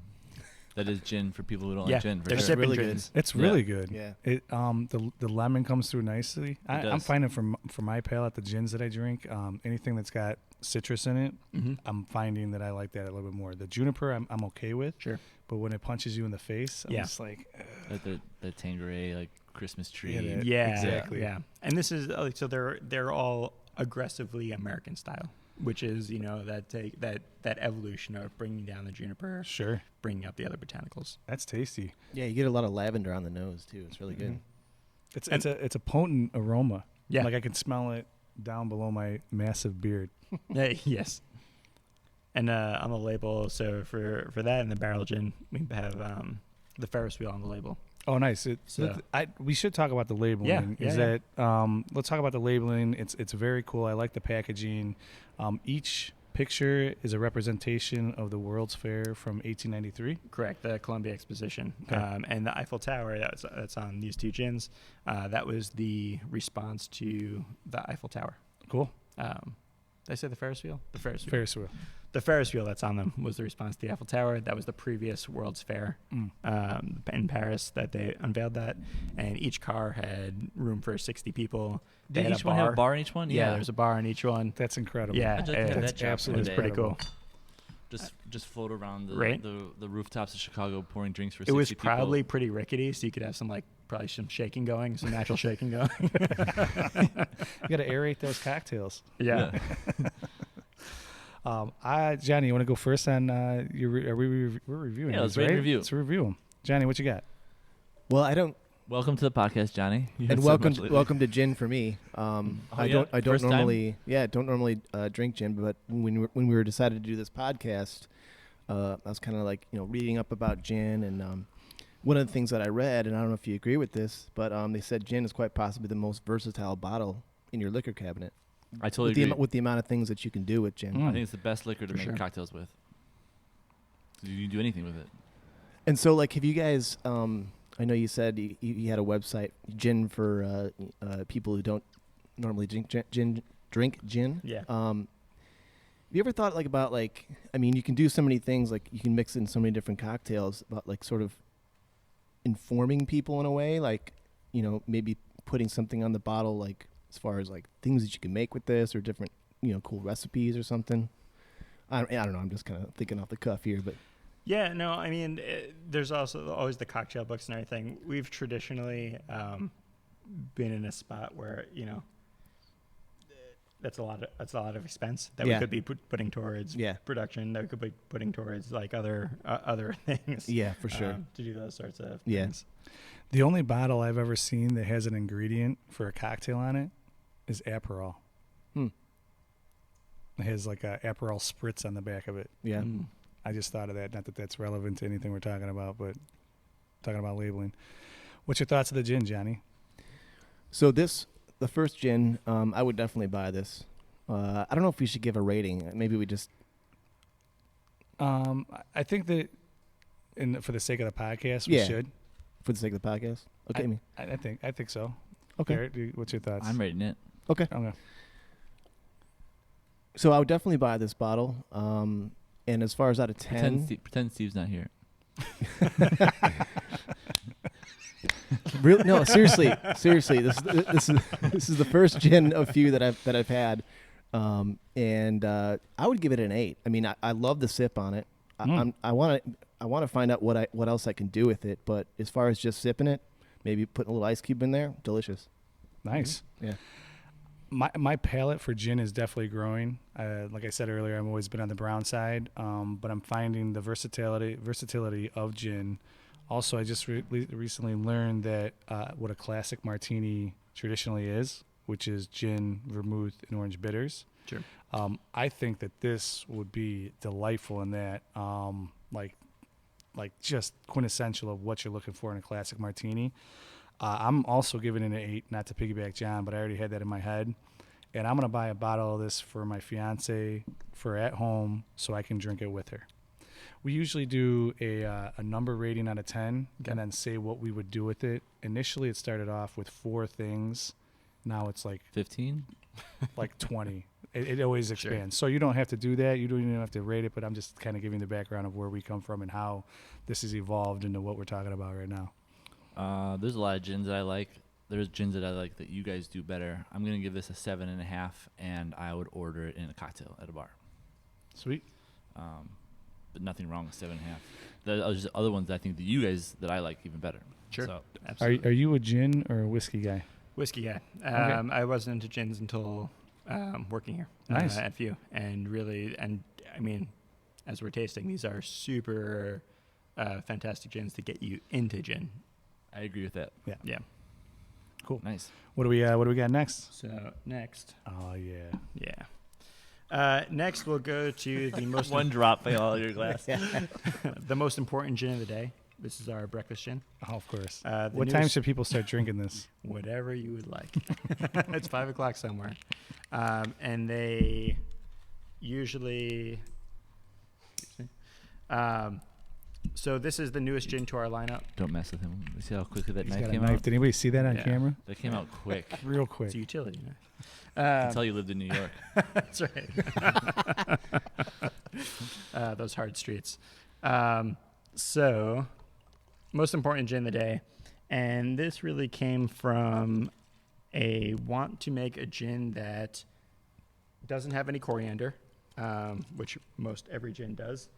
B: that is gin for people who don't
D: Yeah,
B: like gin. For
D: they're
B: sure.
D: sipping
C: really
D: gins.
A: It's
B: Yeah.
A: really good.
C: Yeah.
A: It the lemon comes through nicely. I'm
B: does.
A: finding for my palate, the gins that I drink, anything that's got citrus in it,
D: Mm-hmm.
A: I'm finding that I like that a little bit more. The juniper, I'm okay with.
D: Sure.
A: But when it punches you in the face, I'm
D: Yeah.
A: just like,
B: The Tanqueray, like Christmas tree.
A: Yeah, that-
D: Yeah,
A: exactly.
D: Yeah, and this is so they're all aggressively American style, which is that evolution of bringing down the juniper,
A: sure,
D: bringing up the other botanicals.
A: that's tasty.
C: Yeah, you get a lot of lavender on the nose too. It's really good.
A: It's a potent aroma.
D: Yeah,
A: Like I can smell it down below my massive beard.
D: yeah, yes. And on the label, so for that and the barrel gin, we have the Ferris wheel on the label.
A: Oh, nice.
D: So-
A: We should talk about the labeling.
D: Yeah,
A: Let's talk about the labeling. It's very cool. I like the packaging. Each picture is a representation of the World's Fair from 1893.
D: Correct, the Columbia Exposition.
A: Okay.
D: And the Eiffel Tower that's on these 2 gins, that was the response to the Eiffel Tower.
A: Cool.
D: Did I say the Ferris wheel? The Ferris wheel.
A: Ferris wheel.
D: The Ferris wheel that's on them was the response to the Eiffel Tower. That was the previous World's Fair in Paris that they unveiled that. And each car had room for 60 people. They
B: Did
D: had
B: each one have a bar in each one?
D: Yeah, there's a bar in each one.
A: That's incredible.
D: Yeah,
B: I'd like to have
A: that's
B: that job
A: absolutely
D: it's
B: someday.
D: pretty cool.
B: Just float around
D: Right.
B: the rooftops of Chicago pouring drinks for
D: It
B: 60
D: was
B: people.
D: probably pretty rickety, so you could have probably some shaking going, some natural shaking going.
A: You got to aerate those cocktails.
D: Yeah.
A: Johnny, you want to go first on we're reviewing?
B: Yeah, let's
A: these,
B: rate and
A: right?
B: review.
A: Let's review them. Johnny, what you got?
C: Well, I don't.
B: Welcome to the podcast, Johnny. You
C: And
B: haven't said
C: welcome,
B: much lately.
C: welcome to gin for me. I don't
B: First time?
C: normally, don't normally drink gin, but when we were decided to do this podcast, I was kind of like reading up about gin, and one of the things that I read, and I don't know if you agree with this, but they said gin is quite possibly the most versatile bottle in your liquor cabinet.
B: I totally
C: with
B: agree.
C: with the amount of things that you can do with gin.
A: Mm.
B: I think it's the best liquor to
D: For
B: make
D: sure.
B: cocktails with. You can do anything with it.
C: And so, like, have you guys? I know you said you had a website, gin for people who don't normally drink gin.
D: Yeah.
C: Have you ever thought about I mean, you can do so many things, like you can mix in so many different cocktails, about like sort of informing people in a way, like maybe putting something on the bottle, like as far as like things that you can make with this, or different cool recipes or something. I don't know. I'm just kind of thinking off the cuff here, but.
D: Yeah, no, I mean, there's also always the cocktail books and everything. We've traditionally been in a spot where that's a lot of expense that we could be putting towards production. That we could be putting towards like other things.
C: Yeah, for sure.
D: To do those sorts of
C: Yeah.
D: things.
A: The only bottle I've ever seen that has an ingredient for a cocktail on it is Aperol.
C: Hmm.
A: It has like a Aperol spritz on the back of it.
C: Yeah.
D: Mm.
A: I just thought of that. Not that that's relevant to anything we're talking about, but talking about labeling. What's your thoughts of the gin, Johnny?
C: So the first gin, I would definitely buy this. I don't know if we should give a rating. Maybe we just.
A: I think that, for the sake of the podcast, we
C: Yeah.
A: should.
C: For the sake of the podcast. Okay.
A: I think so.
C: Okay.
A: Garrett, what's your thoughts?
B: I'm rating it.
C: Okay.
A: Okay.
C: So I would definitely buy this bottle. And as far as out of 10,
B: Pretend Steve's not here.
C: really, no, seriously, this is the first gin of few that I've had, and I would give it an 8. I mean, I love the sip on it. I want to find out what else I can do with it. But as far as just sipping it, maybe putting a little ice cube in there, delicious.
A: Nice.
C: Yeah.
A: My palate for gin is definitely growing. Like I said earlier, I've always been on the brown side, but I'm finding the versatility of gin. Also, I just recently learned that what a classic martini traditionally is, which is gin, vermouth, and orange bitters.
D: Sure.
A: I think that this would be delightful in that, like just quintessential of what you're looking for in a classic martini. I'm also giving it an 8, not to piggyback John, but I already had that in my head. And I'm going to buy a bottle of this for my fiance for at home so I can drink it with her. We usually do a number rating out of 10 and then say what we would do with it. Initially, it started off with 4 things. Now it's like
B: 15?
A: like 20. It always expands. So you don't have to do that. You don't even have to rate it, but I'm just kind of giving the background of where we come from and how this has evolved into what we're talking about right now.
B: There's a lot of gins that I like. There's gins that I like that you guys do better. I'm going to give this a 7.5, and I would order it in a cocktail at a bar.
A: Sweet.
B: But nothing wrong with 7.5. There's other ones that I think that I like even better.
D: Sure.
B: So,
D: Absolutely.
A: Are you a gin or a whiskey guy?
D: Whiskey guy.
A: Okay.
D: I wasn't into gins until working here
A: Nice.
D: at Few, and I mean, as we're tasting, these are super fantastic gins to get you into gin.
B: I agree with that.
D: Yeah.
A: Cool.
B: Nice.
A: What do we got next?
D: So next,
A: Oh yeah.
D: next we'll go to the most
B: One drop by all your glass.
D: the most important gin of the day. This is our breakfast gin.
A: Oh, of course.
D: The
A: What time
D: newest-
A: should people start drinking this?
D: Whatever you would like. It's 5:00 somewhere, and they usually. So this is the newest gin to our lineup.
B: Don't mess with him. You see how quickly that
A: He's
B: knife
A: got a
B: came
A: knife.
B: out?
A: Did anybody see that on
D: Yeah.
A: camera?
B: That came out quick.
A: Real quick.
D: It's a utility knife.
B: I can tell you lived in New York.
D: That's right. Those hard streets. So, most important gin of the day. And this really came from a want to make a gin that doesn't have any coriander, which most every gin does,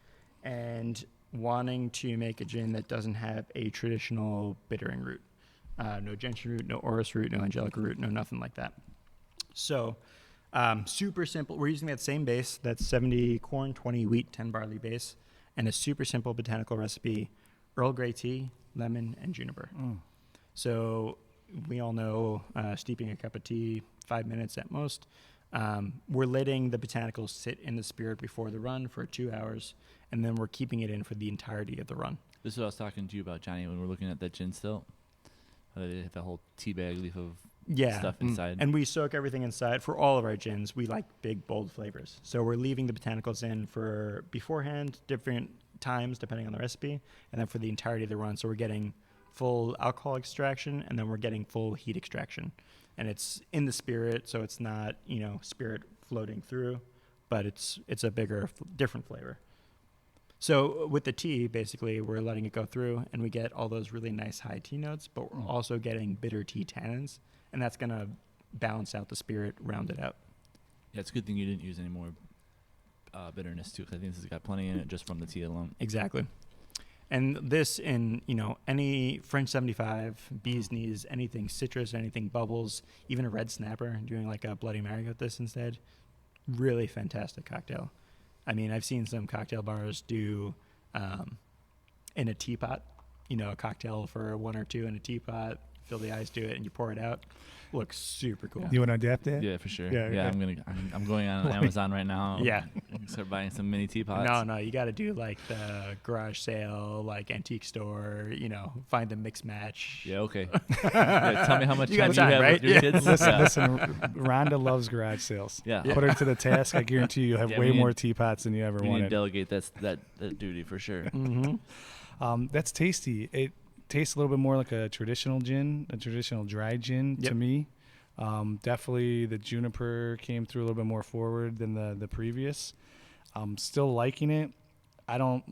D: and wanting to make a gin that doesn't have a traditional bittering root. No gentian root, no orris root, no angelica root, no nothing like that. So Super simple. We're using that same base. That's 70 corn, 20 wheat, 10 barley base, and a super simple botanical recipe: Earl Grey tea, lemon, and juniper. So we all know steeping a cup of tea, 5 minutes at most. We're letting the botanicals sit in the spirit before the run for 2 hours, and then we're keeping it in for the entirety of the run.
B: This is what I was talking to you about, Johnny, when we're looking at that gin still. They have the whole tea bag leaf of stuff inside.
D: And we soak everything inside. For all of our gins, we like big, bold flavors. So we're leaving the botanicals in for beforehand, different times depending on the recipe, and then for the entirety of the run. So we're getting full alcohol extraction, and then we're getting full heat extraction. And it's in the spirit, so it's not, spirit floating through, but it's a bigger, different flavor. So with the tea, basically, we're letting it go through, and we get all those really nice high tea notes, but we're also getting bitter tea tannins, and that's going to balance out the spirit, round it out.
B: Yeah, it's a good thing you didn't use any more bitterness, too, because I think this has got plenty in it just from the tea alone.
D: Exactly. And this in, any French 75, bee's knees, anything citrus, anything bubbles, even a red snapper, doing like a Bloody Mary with this instead. Really fantastic cocktail. I mean, I've seen some cocktail bars do in a teapot, a cocktail for one or two in a teapot, fill the ice to it, and you pour it out. Looks super cool.
A: You want to adapt that?
B: Yeah, for sure.
A: Yeah,
B: Yeah,
A: okay.
B: I'm going on Amazon right now.
D: Yeah.
B: Start buying some mini teapots.
D: No, you got to do like the garage sale, like antique store, find the mix match.
B: Yeah, okay. Yeah, tell me how much
D: You got
B: time you
D: time,
B: have
D: right?
B: with your
D: Yeah.
B: kids.
A: Listen, Rhonda loves garage sales.
B: Yeah.
A: Put her to the task. I guarantee you'll have
B: Yeah,
A: way
B: we
A: more
B: need-
A: teapots than you ever
B: We need to
A: wanted.
B: delegate that duty for sure.
D: Mm-hmm.
A: That's tasty. It tastes a little bit more like a traditional gin, a traditional dry gin
D: Yep.
A: to me. Definitely the juniper came through a little bit more forward than the previous. I'm still liking it. I don't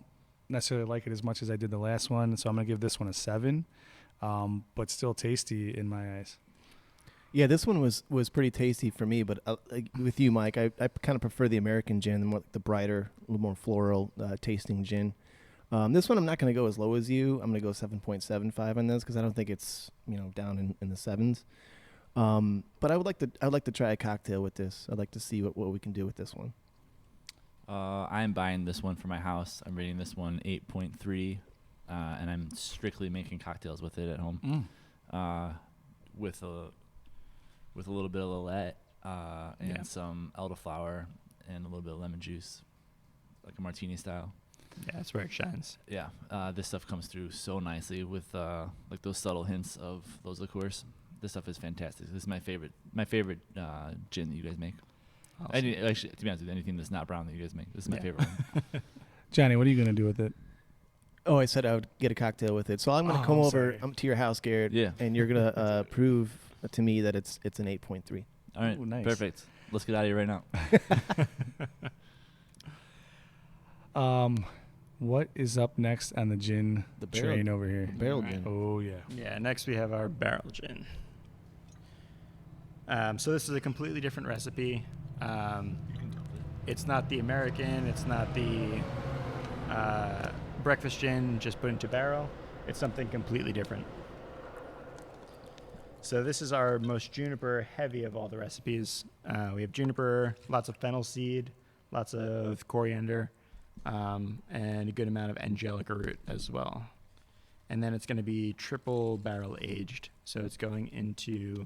A: necessarily like it as much as I did the last one, so I'm going to give this one a 7, but still tasty in my eyes.
C: Yeah, this one was pretty tasty for me, but like with you, Mike, I kind of prefer the American gin, the brighter, a little more floral tasting gin. This one I'm not going to go as low as you. I'm going to go 7.75 on this because I don't think it's down in the 7s. But I would like to try a cocktail with this. I'd like to see what we can do with this one.
B: I'm buying this one for my house. I'm rating this one 8.3, and I'm strictly making cocktails with it at home, with a little bit of Lillet and some elderflower and a little bit of lemon juice, like a martini style.
D: Yeah, that's where it shines.
B: Yeah, this stuff comes through so nicely with like those subtle hints of those liqueurs. This stuff is fantastic. This is my favorite gin that you guys make.
D: Awesome.
B: Actually, to be honest with you, anything that's not brown that you guys make, this is my favorite one.
A: Johnny, what are you going to do with it?
C: Oh, I said I would get a cocktail with it. So I'm going to come
A: I'm
C: over
A: sorry.
C: to your house, Garrett,
B: Yeah.
C: and you're going to prove to me that it's an 8.3.
B: All right,
A: Ooh, nice.
B: perfect. Let's get out of here right now.
A: What is up next on the gin
C: The barrel-
A: train over here?
C: Barrel
D: All right.
C: gin.
A: Oh, yeah.
D: Yeah, next we have our barrel gin. So this is a completely different recipe. It's not the American. It's not the breakfast gin just put into barrel. It's something completely different. So this is our most juniper heavy of all the recipes. We have juniper, lots of fennel seed, lots of coriander, and a good amount of angelica root as well. And then it's going to be triple barrel aged. So it's going into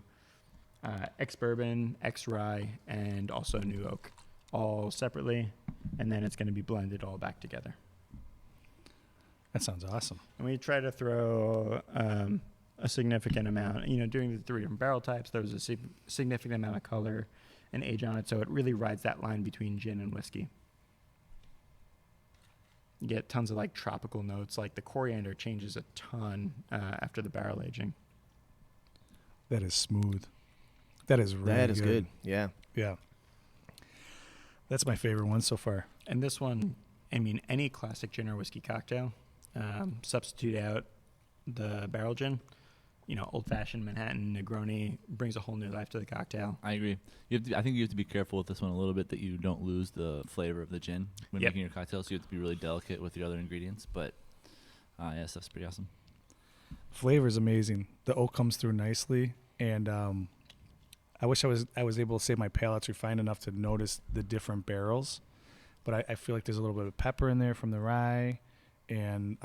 D: ex-bourbon, ex-rye, and also new oak, all separately. And then it's going to be blended all back together.
A: That sounds awesome.
D: And we try to throw a significant amount, doing the 3 different barrel types, there was a significant amount of color and age on it. So it really rides that line between gin and whiskey. You get tons of like tropical notes, like the coriander changes a ton after the barrel aging.
A: That is smooth. That is really
C: That is good. Yeah.
A: Yeah. That's my favorite one so far.
D: And this one, I mean, any classic gin or whiskey cocktail, substitute out the barrel gin. Old-fashioned Manhattan Negroni brings a whole new life to the cocktail.
B: I agree. I think you have to be careful with this one a little bit that you don't lose the flavor of the gin when
D: Yep.
B: making your cocktail. So you have to be really delicate with your other ingredients. But yeah, stuff's pretty awesome.
A: Flavor is amazing. The oak comes through nicely, and I wish I was able to say my palate's refined enough to notice the different barrels, but I feel like there's a little bit of pepper in there from the rye, and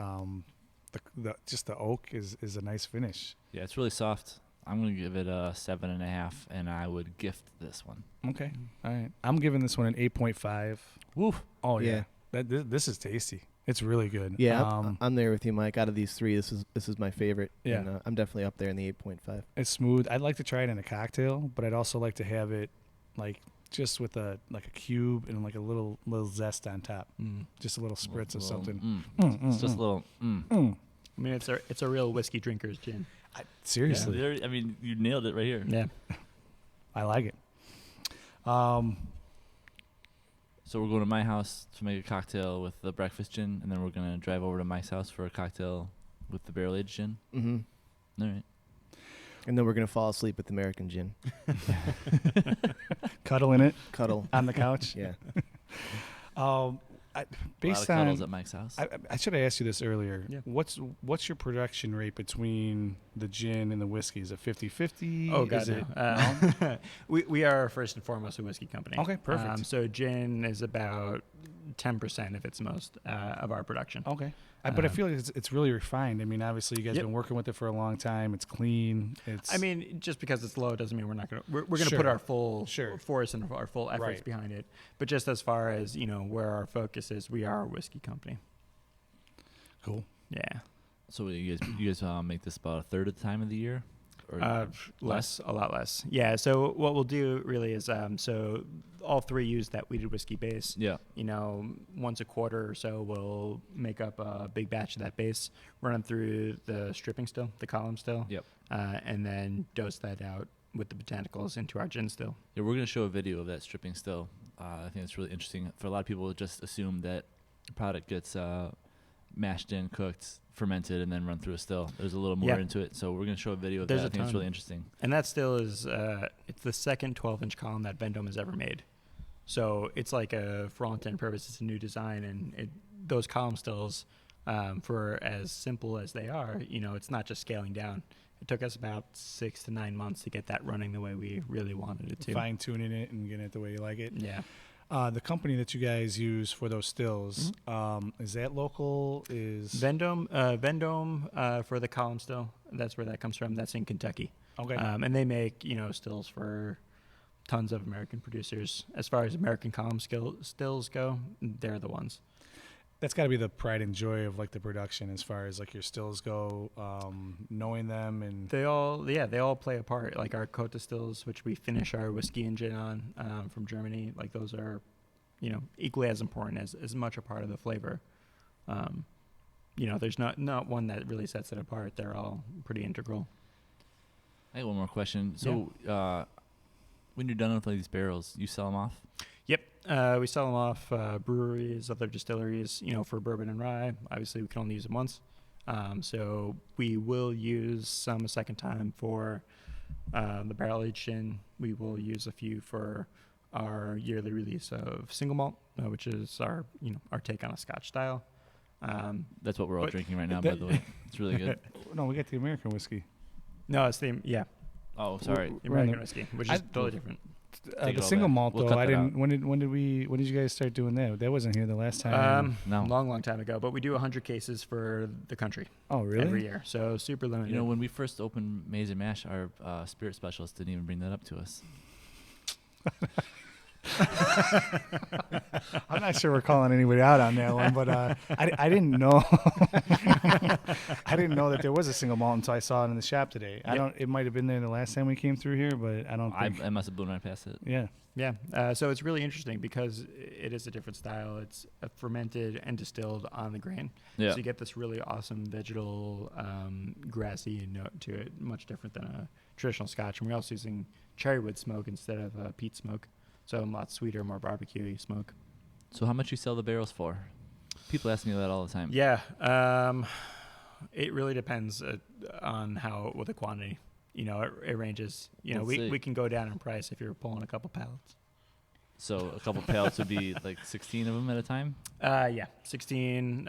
A: the just the oak is a nice finish.
B: Yeah, it's really soft. I'm gonna give it a 7.5, and I would gift this one.
A: Okay, all right. I'm giving this one an 8.5.
B: Woof.
A: Oh
C: Yeah.
A: yeah, this is tasty. It's really good.
C: Yeah, I'm there with you, Mike. Out of these three, this is my favorite.
A: Yeah.
C: And, I'm definitely up there in the 8.5.
A: It's smooth. I'd like to try it in a cocktail, but I'd also like to have it like just with a cube and like a little zest on top. Just a little spritz of something.
B: It's just a little.
D: I mean, it's a real whiskey drinker's gin.
A: Seriously,
B: I mean, you nailed it right here.
D: Yeah.
A: I like it.
B: So we're going to my house to make a cocktail with the breakfast gin, and then we're gonna drive over to Mike's house for a cocktail with the barrel aged gin.
C: Mm-hmm.
B: All right.
C: And then we're gonna fall asleep with American gin.
A: Cuddle in it
C: Cuddle.
A: on the couch.
C: Yeah.
A: Based
B: a lot of cuddles
A: on,
B: at Mike's house.
A: I should have asked you this earlier.
D: Yeah.
A: What's your production rate between the gin and the whiskey? Is it 50-50?
D: Oh, God,
A: Is
D: no.
A: it,
D: We are first and foremost a whiskey company.
A: Okay, perfect.
D: So gin is about 10%, if it's most, of our production.
A: Okay. But I feel like it's really refined. I mean, obviously, you guys
D: Yep.
A: been working with it for a long time. It's clean.
D: I mean, just because it's low doesn't mean we're not going to. We're going to
A: Sure.
D: put our full
A: Sure.
D: force and our full efforts
A: Right.
D: behind it. But just as far as where our focus is, we are a whiskey company.
A: cool.
D: Yeah.
B: So you guys make this about a third of the time of the year, or
D: A lot less. Yeah. So what we'll do really is, so all three use that wheated whiskey base.
B: yeah.
D: Once a quarter or so, we'll make up a big batch of that base, run them through the stripping still, the column still.
B: Yep.
D: And then dose that out with the botanicals into our gin still.
B: Yeah, we're gonna show a video of that stripping still. I think it's really interesting. For a lot of people, just assume that the product gets mashed in, cooked, fermented, and then run through a still. There's a little more
D: Yeah.
B: into it, so we're gonna show a video of
D: There's
B: that. I
D: a
B: think it's
D: ton.
B: really interesting.
D: And that still is, it's the second 12-inch column that Vendome has ever made. So it's like for all intent and purposes, it's a new design, and those column stills, for as simple as they are, it's not just scaling down. It took us about 6 to 9 months to get that running the way we really wanted it to.
A: Fine tuning it and getting it the way you like it.
D: Yeah.
A: The company that you guys use for those stills, is that local? Is
D: Vendome for the column still. That's where that comes from. That's in Kentucky.
A: okay.
D: And they make stills for tons of American producers. As far as American column stills go, they're the ones.
A: That's got to be the pride and joy of like the production, as far as like your stills go. Knowing them and
D: They all play a part. Like our Côte stills, which we finish our whiskey and gin on from Germany. Like those are, equally as important as much a part of the flavor. There's not one that really sets it apart. They're all pretty integral.
B: I have one more question. So, when you're done with all these barrels, you sell them off?
D: Yep. We sell them off breweries, other distilleries, for bourbon and rye. Obviously, we can only use them once. So we will use some a second time for the barrel aged gin. We will use a few for our yearly release of single malt, which is our take on a Scotch style.
B: That's what we're all
D: But
B: drinking right now, by the way. It's really good.
A: no, we got the American whiskey.
D: No, it's the
B: Oh, sorry.
D: the
A: We're on
D: American
A: the-
D: whiskey, which
A: I-
D: is totally different.
B: Take it
A: The
B: all
A: single
B: back.
A: malt
B: We'll
A: though,
B: cut
A: I
B: that
A: didn't.
B: out.
A: When did you guys start doing that? That wasn't here the last time.
B: No.
D: Long time ago, but we do 100 cases for the country
A: Oh really?
D: every year, so super limited.
B: When we first opened Maize and Mash, our spirit specialist didn't even bring that up to us.
A: I'm not sure we're calling anybody out on that one, but I didn't know. I didn't know that there was a single malt until I saw it in the shop today. It might have been there the last time we came through here, but I don't think.
B: I must have blown right past it.
A: Yeah.
D: Yeah, so it's really interesting because it is a different style. It's fermented and distilled on the grain.
B: Yeah.
D: So you get this really awesome vegetal, grassy note to it, much different than a traditional Scotch. And we're also using cherry wood smoke instead of peat smoke. So a lot sweeter, more barbecue-y smoke.
B: So how much you sell the barrels for? People ask me that all the time.
D: Yeah, it really depends on what the quantity. It ranges.
B: Let's see.
D: We can go down in price if you're pulling a couple pallets.
B: So a couple pallets would be like 16 of them at a time?
D: 16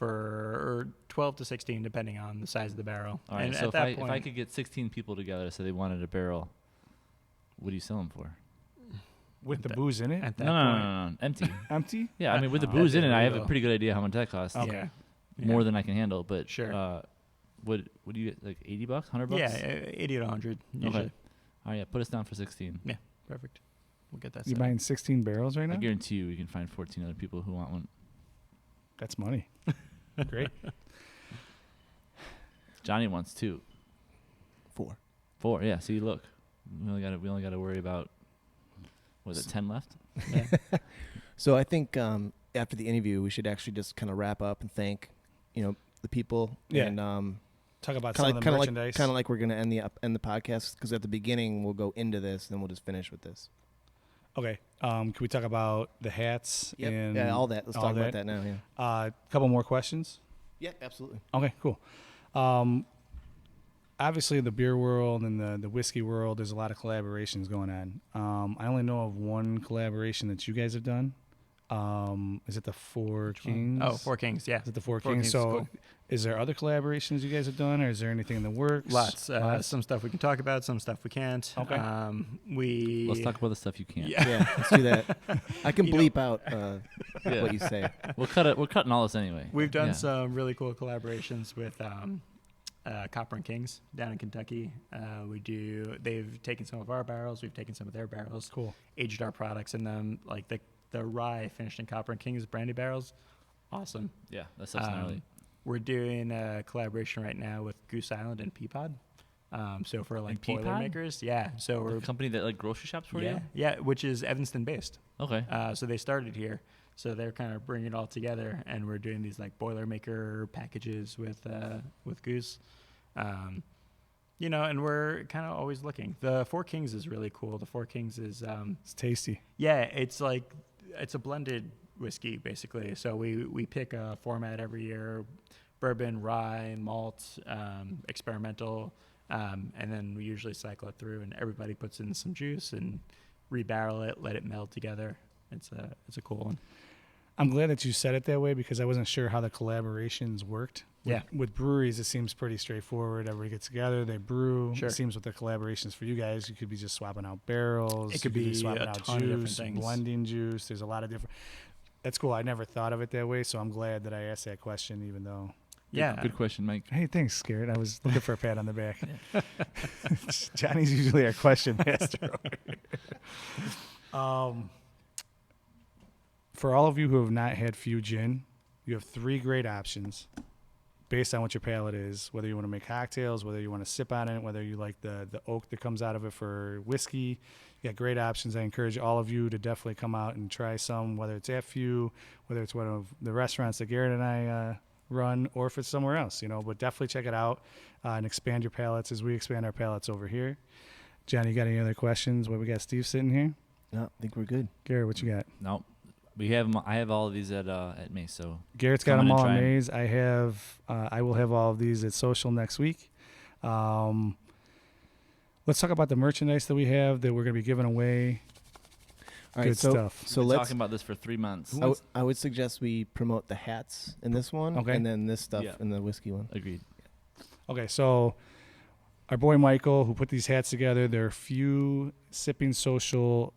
D: or 12 to 16, depending on the size of the barrel.
B: All right,
D: And
B: so
D: at that
B: if I could get 16 people together, so they wanted a barrel, what do you sell them for?
A: With the
D: that-
A: booze in it?
D: At that
B: No,
D: point.
B: no, empty.
A: Empty?
B: Yeah, I mean, with the
D: Oh,
B: booze in
D: that's
B: it, I have a
D: illegal.
B: pretty good idea how much that costs.
A: Okay.
D: Yeah.
B: More than I can handle. But
D: Sure.
B: what do you get? Like $80, $100?
D: Yeah, 80 to 100 usually.
B: Okay. All right, yeah, put us down for 16.
D: Perfect. We'll get that
A: You
D: set
A: buying 16 barrels right
B: I
A: now?
B: guarantee you, we can find 14 other people who want one.
A: That's money. Great.
B: Johnny wants 2.
C: 4.
B: 4. Yeah. See, look, we only got to worry about. Was it 10 left?
C: So I think after the interview, we should actually just kind of wrap up and thank, the people.
A: Yeah.
C: And
A: Talk about some of the merchandise.
C: kind of like we're gonna end the podcast, because at the beginning we'll go into this, then we'll just finish with this.
A: Okay. Can we talk about the hats? And
C: Yeah, all that. Let's
A: all
C: talk about that now. Yeah.
A: A couple more questions.
C: Yeah, absolutely.
A: Okay, cool. Obviously, in the beer world and the whiskey world, there's a lot of collaborations going on. I only know of one collaboration that you guys have done. Is it the Four Kings?
D: Oh, Four Kings, yeah.
A: Is it the Four
D: Four
A: Kings?
D: Kings,
A: So,
D: cool.
A: is there other collaborations you guys have done, or is there anything in the works?
D: Lots. Some stuff we can talk about, some stuff we can't.
A: Okay.
B: Let's talk about the stuff you can't.
D: Yeah.
C: Yeah, let's do that. I can
D: You know-
C: bleep out
B: Yeah.
C: what you say.
B: We'll cut it. We're cutting all this anyway.
D: We've done
B: Yeah.
D: some really cool collaborations with Copper and Kings down in Kentucky. They've taken some of our barrels, we've taken some of their barrels,
A: Cool.
D: aged our products in them, like the rye finished in Copper and Kings brandy barrels. Awesome.
B: Yeah, that stuff's gnarly.
D: We're doing a collaboration right now with Goose Island and Peapod. So for like
B: And
D: boiler
B: Peapod?
D: makers, yeah. So
B: A
D: we're
B: company that like grocery shops for
D: yeah,
B: you.
D: yeah, which is Evanston based.
B: Okay.
D: So they started here. So they're kind of bringing it all together, and we're doing these like Boilermaker packages with Goose, and we're kind of always looking. The Four Kings is really cool. The Four Kings is
A: It's tasty.
D: it's a blended whiskey basically. So we pick a format every year: bourbon, rye, malt, experimental, and then we usually cycle it through, and everybody puts in some juice and rebarrel it, let it meld together. It's a cool one.
A: I'm glad that you said it that way, because I wasn't sure how the collaborations worked.
D: Yeah.
A: With breweries, it seems pretty straightforward. Everybody gets together, they brew.
D: Sure.
A: It seems with the collaborations for you guys, you could be just swapping out barrels.
D: It could
A: you
D: be
A: swapping
D: a
A: out
D: ton of different
A: juice,
D: things.
A: blending juice. There's a lot of different. That's cool. I never thought of it that way, so I'm glad that I asked that question, even though.
D: Yeah.
B: Good question, Mike.
A: Hey, thanks, Garrett. I was looking for a pat on the back. Johnny's usually our question master. For all of you who have not had Few Gin, you have 3 great options based on what your palate is, whether you want to make cocktails, whether you want to sip on it, whether you like the oak that comes out of it for whiskey. You got great options. I encourage all of you to definitely come out and try some, whether it's at Few, whether it's one of the restaurants that Garrett and I run, or if it's somewhere else, but definitely check it out and expand your palates as we expand our palates over here. Johnny, you got any other questions? We got Steve sitting here.
C: No, I think we're good.
A: Garrett, what you got?
B: No, we have 'em- I have all of these at Mace. So
A: Garrett's got
B: Come
A: them
B: on
A: all
B: and
A: in
B: try 'em.
A: Maze. I will have all of these at Social next week. Let's talk about the merchandise that we have that we're going to be giving away.
C: All right,
A: Good
C: so
A: stuff.
C: so
B: we've been
C: let's.
B: talking about this for 3 months.
C: I would suggest we promote the hats in this one,
A: Okay.
C: and then this stuff
B: Yeah.
C: in the whiskey one.
B: Agreed.
A: Okay, so our boy Michael, who put these hats together, they're Few Sipping Social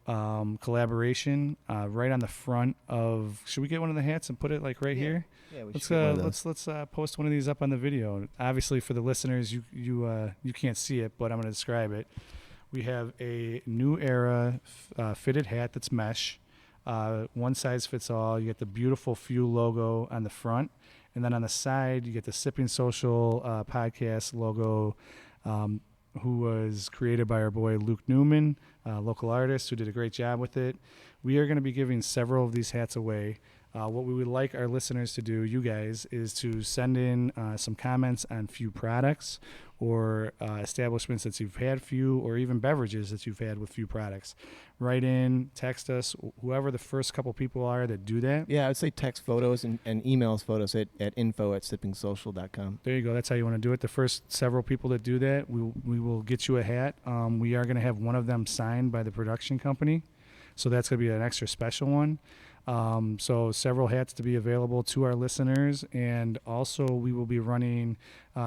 A: collaboration right on the front of. Should we get one of the hats and put it like right
C: Yeah.
A: here?
C: Yeah, we
A: Let's
C: should get one of those.
A: let's post one of these up on the video. Obviously, for the listeners, you can't see it, but I'm going to describe it. We have a new era fitted hat that's mesh. One size fits all. You get the beautiful Few logo on the front, and then on the side you get the Sipping Social podcast logo, who was created by our boy Luke Newman, local artist who did a great job with it. We are going to be giving several of these hats away. What we would like our listeners to do, you guys, is to send in some comments on Few products or establishments that you've had Few, or even beverages that you've had with Few products. Write in, text us, whoever the first couple people are that do that.
C: Yeah, I would say text photos and email us photos at info@sippingsocial.com.
A: There you go. That's how you want to do it. The first several people that do that, we will get you a hat. We are going to have one of them signed by the production company. So that's going to be an extra special one. So several hats to be available to our listeners, and also we will be running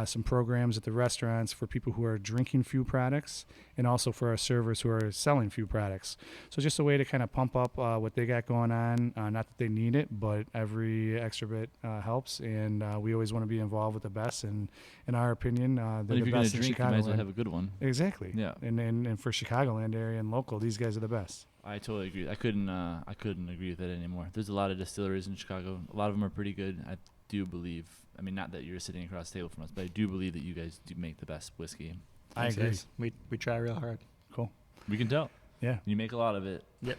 A: some programs at the restaurants for people who are drinking few products, and also for our servers who are selling few products. So just a way to kind of pump up what they got going on. Not that they need it, but every extra bit helps, and we always want to be involved with the best. And in our opinion,
B: But
A: they're
B: if
A: the
B: you're going
A: best
B: to
A: in
B: drink, you might as well
A: Chicagoland.
B: have a good one.
A: Exactly.
B: Yeah.
A: And for Chicagoland area and local, these guys are the best.
B: I totally agree. I couldn't agree with that anymore. There's a lot of distilleries in Chicago. A lot of them are pretty good. I do believe. I mean, not that you're sitting across the table from us, but I do believe that you guys do make the best whiskey.
A: I
D: Thanks,
A: agree.
D: guys. We try real hard.
A: Cool.
B: We can tell.
A: Yeah.
B: You make a lot of it.
D: Yep.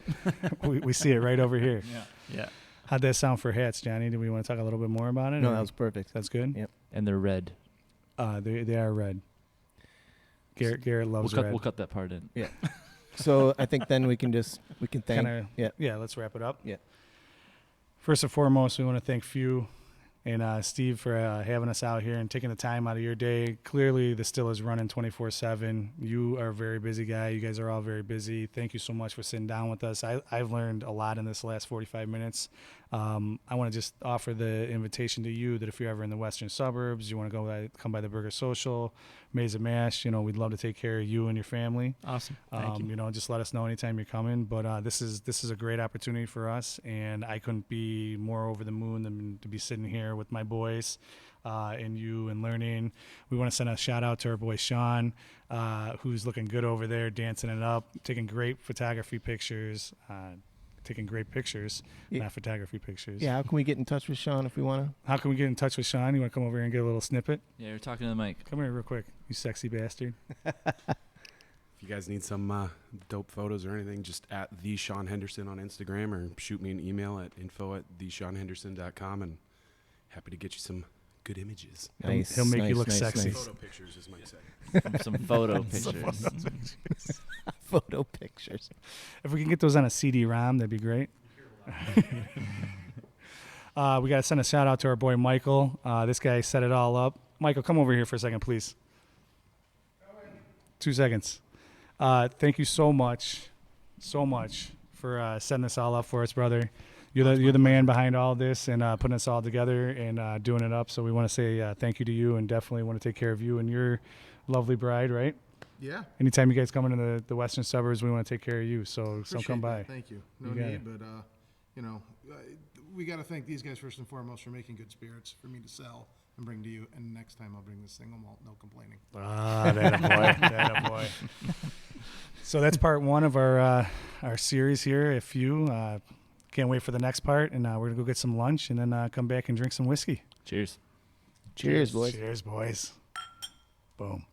A: we see it right over here.
B: Yeah.
D: Yeah.
A: How'd that sound for hats, Johnny? Do we want to talk a little bit more about it?
C: No,
A: or-
C: that was perfect.
A: That's good?
C: Yep.
B: And they're red.
A: They are red. Garrett loves red.
B: We'll cut that part in.
C: Yeah. So I think then we can thank.
A: Kinda,
C: Yeah.
A: Yeah, let's wrap it up.
C: Yeah.
A: First and foremost, we want to thank Few and Steve for having us out here and taking the time out of your day. Clearly, the still is running 24/7. You are a very busy guy. You guys are all very busy. Thank you so much for sitting down with us. I've learned a lot in this last 45 minutes. I want to just offer the invitation to you that if you're ever in the western suburbs, you want to come by the Burger Social, Maze and Mash. We'd love to take care of you and your family.
D: Awesome. Thank you.
A: Just let us know anytime you're coming. But this is a great opportunity for us, and I couldn't be more over the moon than to be sitting here with my boys and you and learning. We want to send a shout out to our boy Sean, who's looking good over there, dancing it up, taking great photography pictures.
C: Yeah.
A: Not photography pictures.
C: Yeah. How can we get in touch with Sean if we want to?
A: How can we get in touch with Sean? You want to come over here and get a little snippet?
B: Yeah, you're talking to the mic.
A: Come here real quick, you sexy bastard.
E: If you guys need some dope photos or anything, just at the Sean Henderson on Instagram, or shoot me an email at info@theseanhenderson.com, and happy to get you some good images.
C: Nice.
A: He'll make you
C: nice,
A: look
C: nice,
A: sexy.
C: nice.
E: Photo pictures, as Mike said.
B: Some photo pictures.
C: Photo pictures.
A: If we can get those on a CD-ROM, that'd be great. We got to send a shout out to our boy Michael. This guy set it all up. Michael, come over here for a second, please. 2 seconds. Thank you so much for setting this all up for us, brother. You're the man behind all this and putting us all together and doing it up. So we want to say thank you to you, and definitely want to take care of you and your lovely bride, right?
F: Yeah.
A: Anytime you guys come into the western suburbs, we want to take care of you. So
F: Appreciate
A: come by.
F: that. Thank you. No
A: You got
F: need,
A: it.
F: but we got to thank these guys first and foremost for making good spirits for me to sell and bring to you. And next time I'll bring this single malt, no complaining.
A: That boy, that boy. So that's part one of our series here. If you can't wait for the next part, and we're gonna go get some lunch and then come back and drink some whiskey.
B: Cheers.
C: Cheers, boys.
A: Cheers, boys. Boom.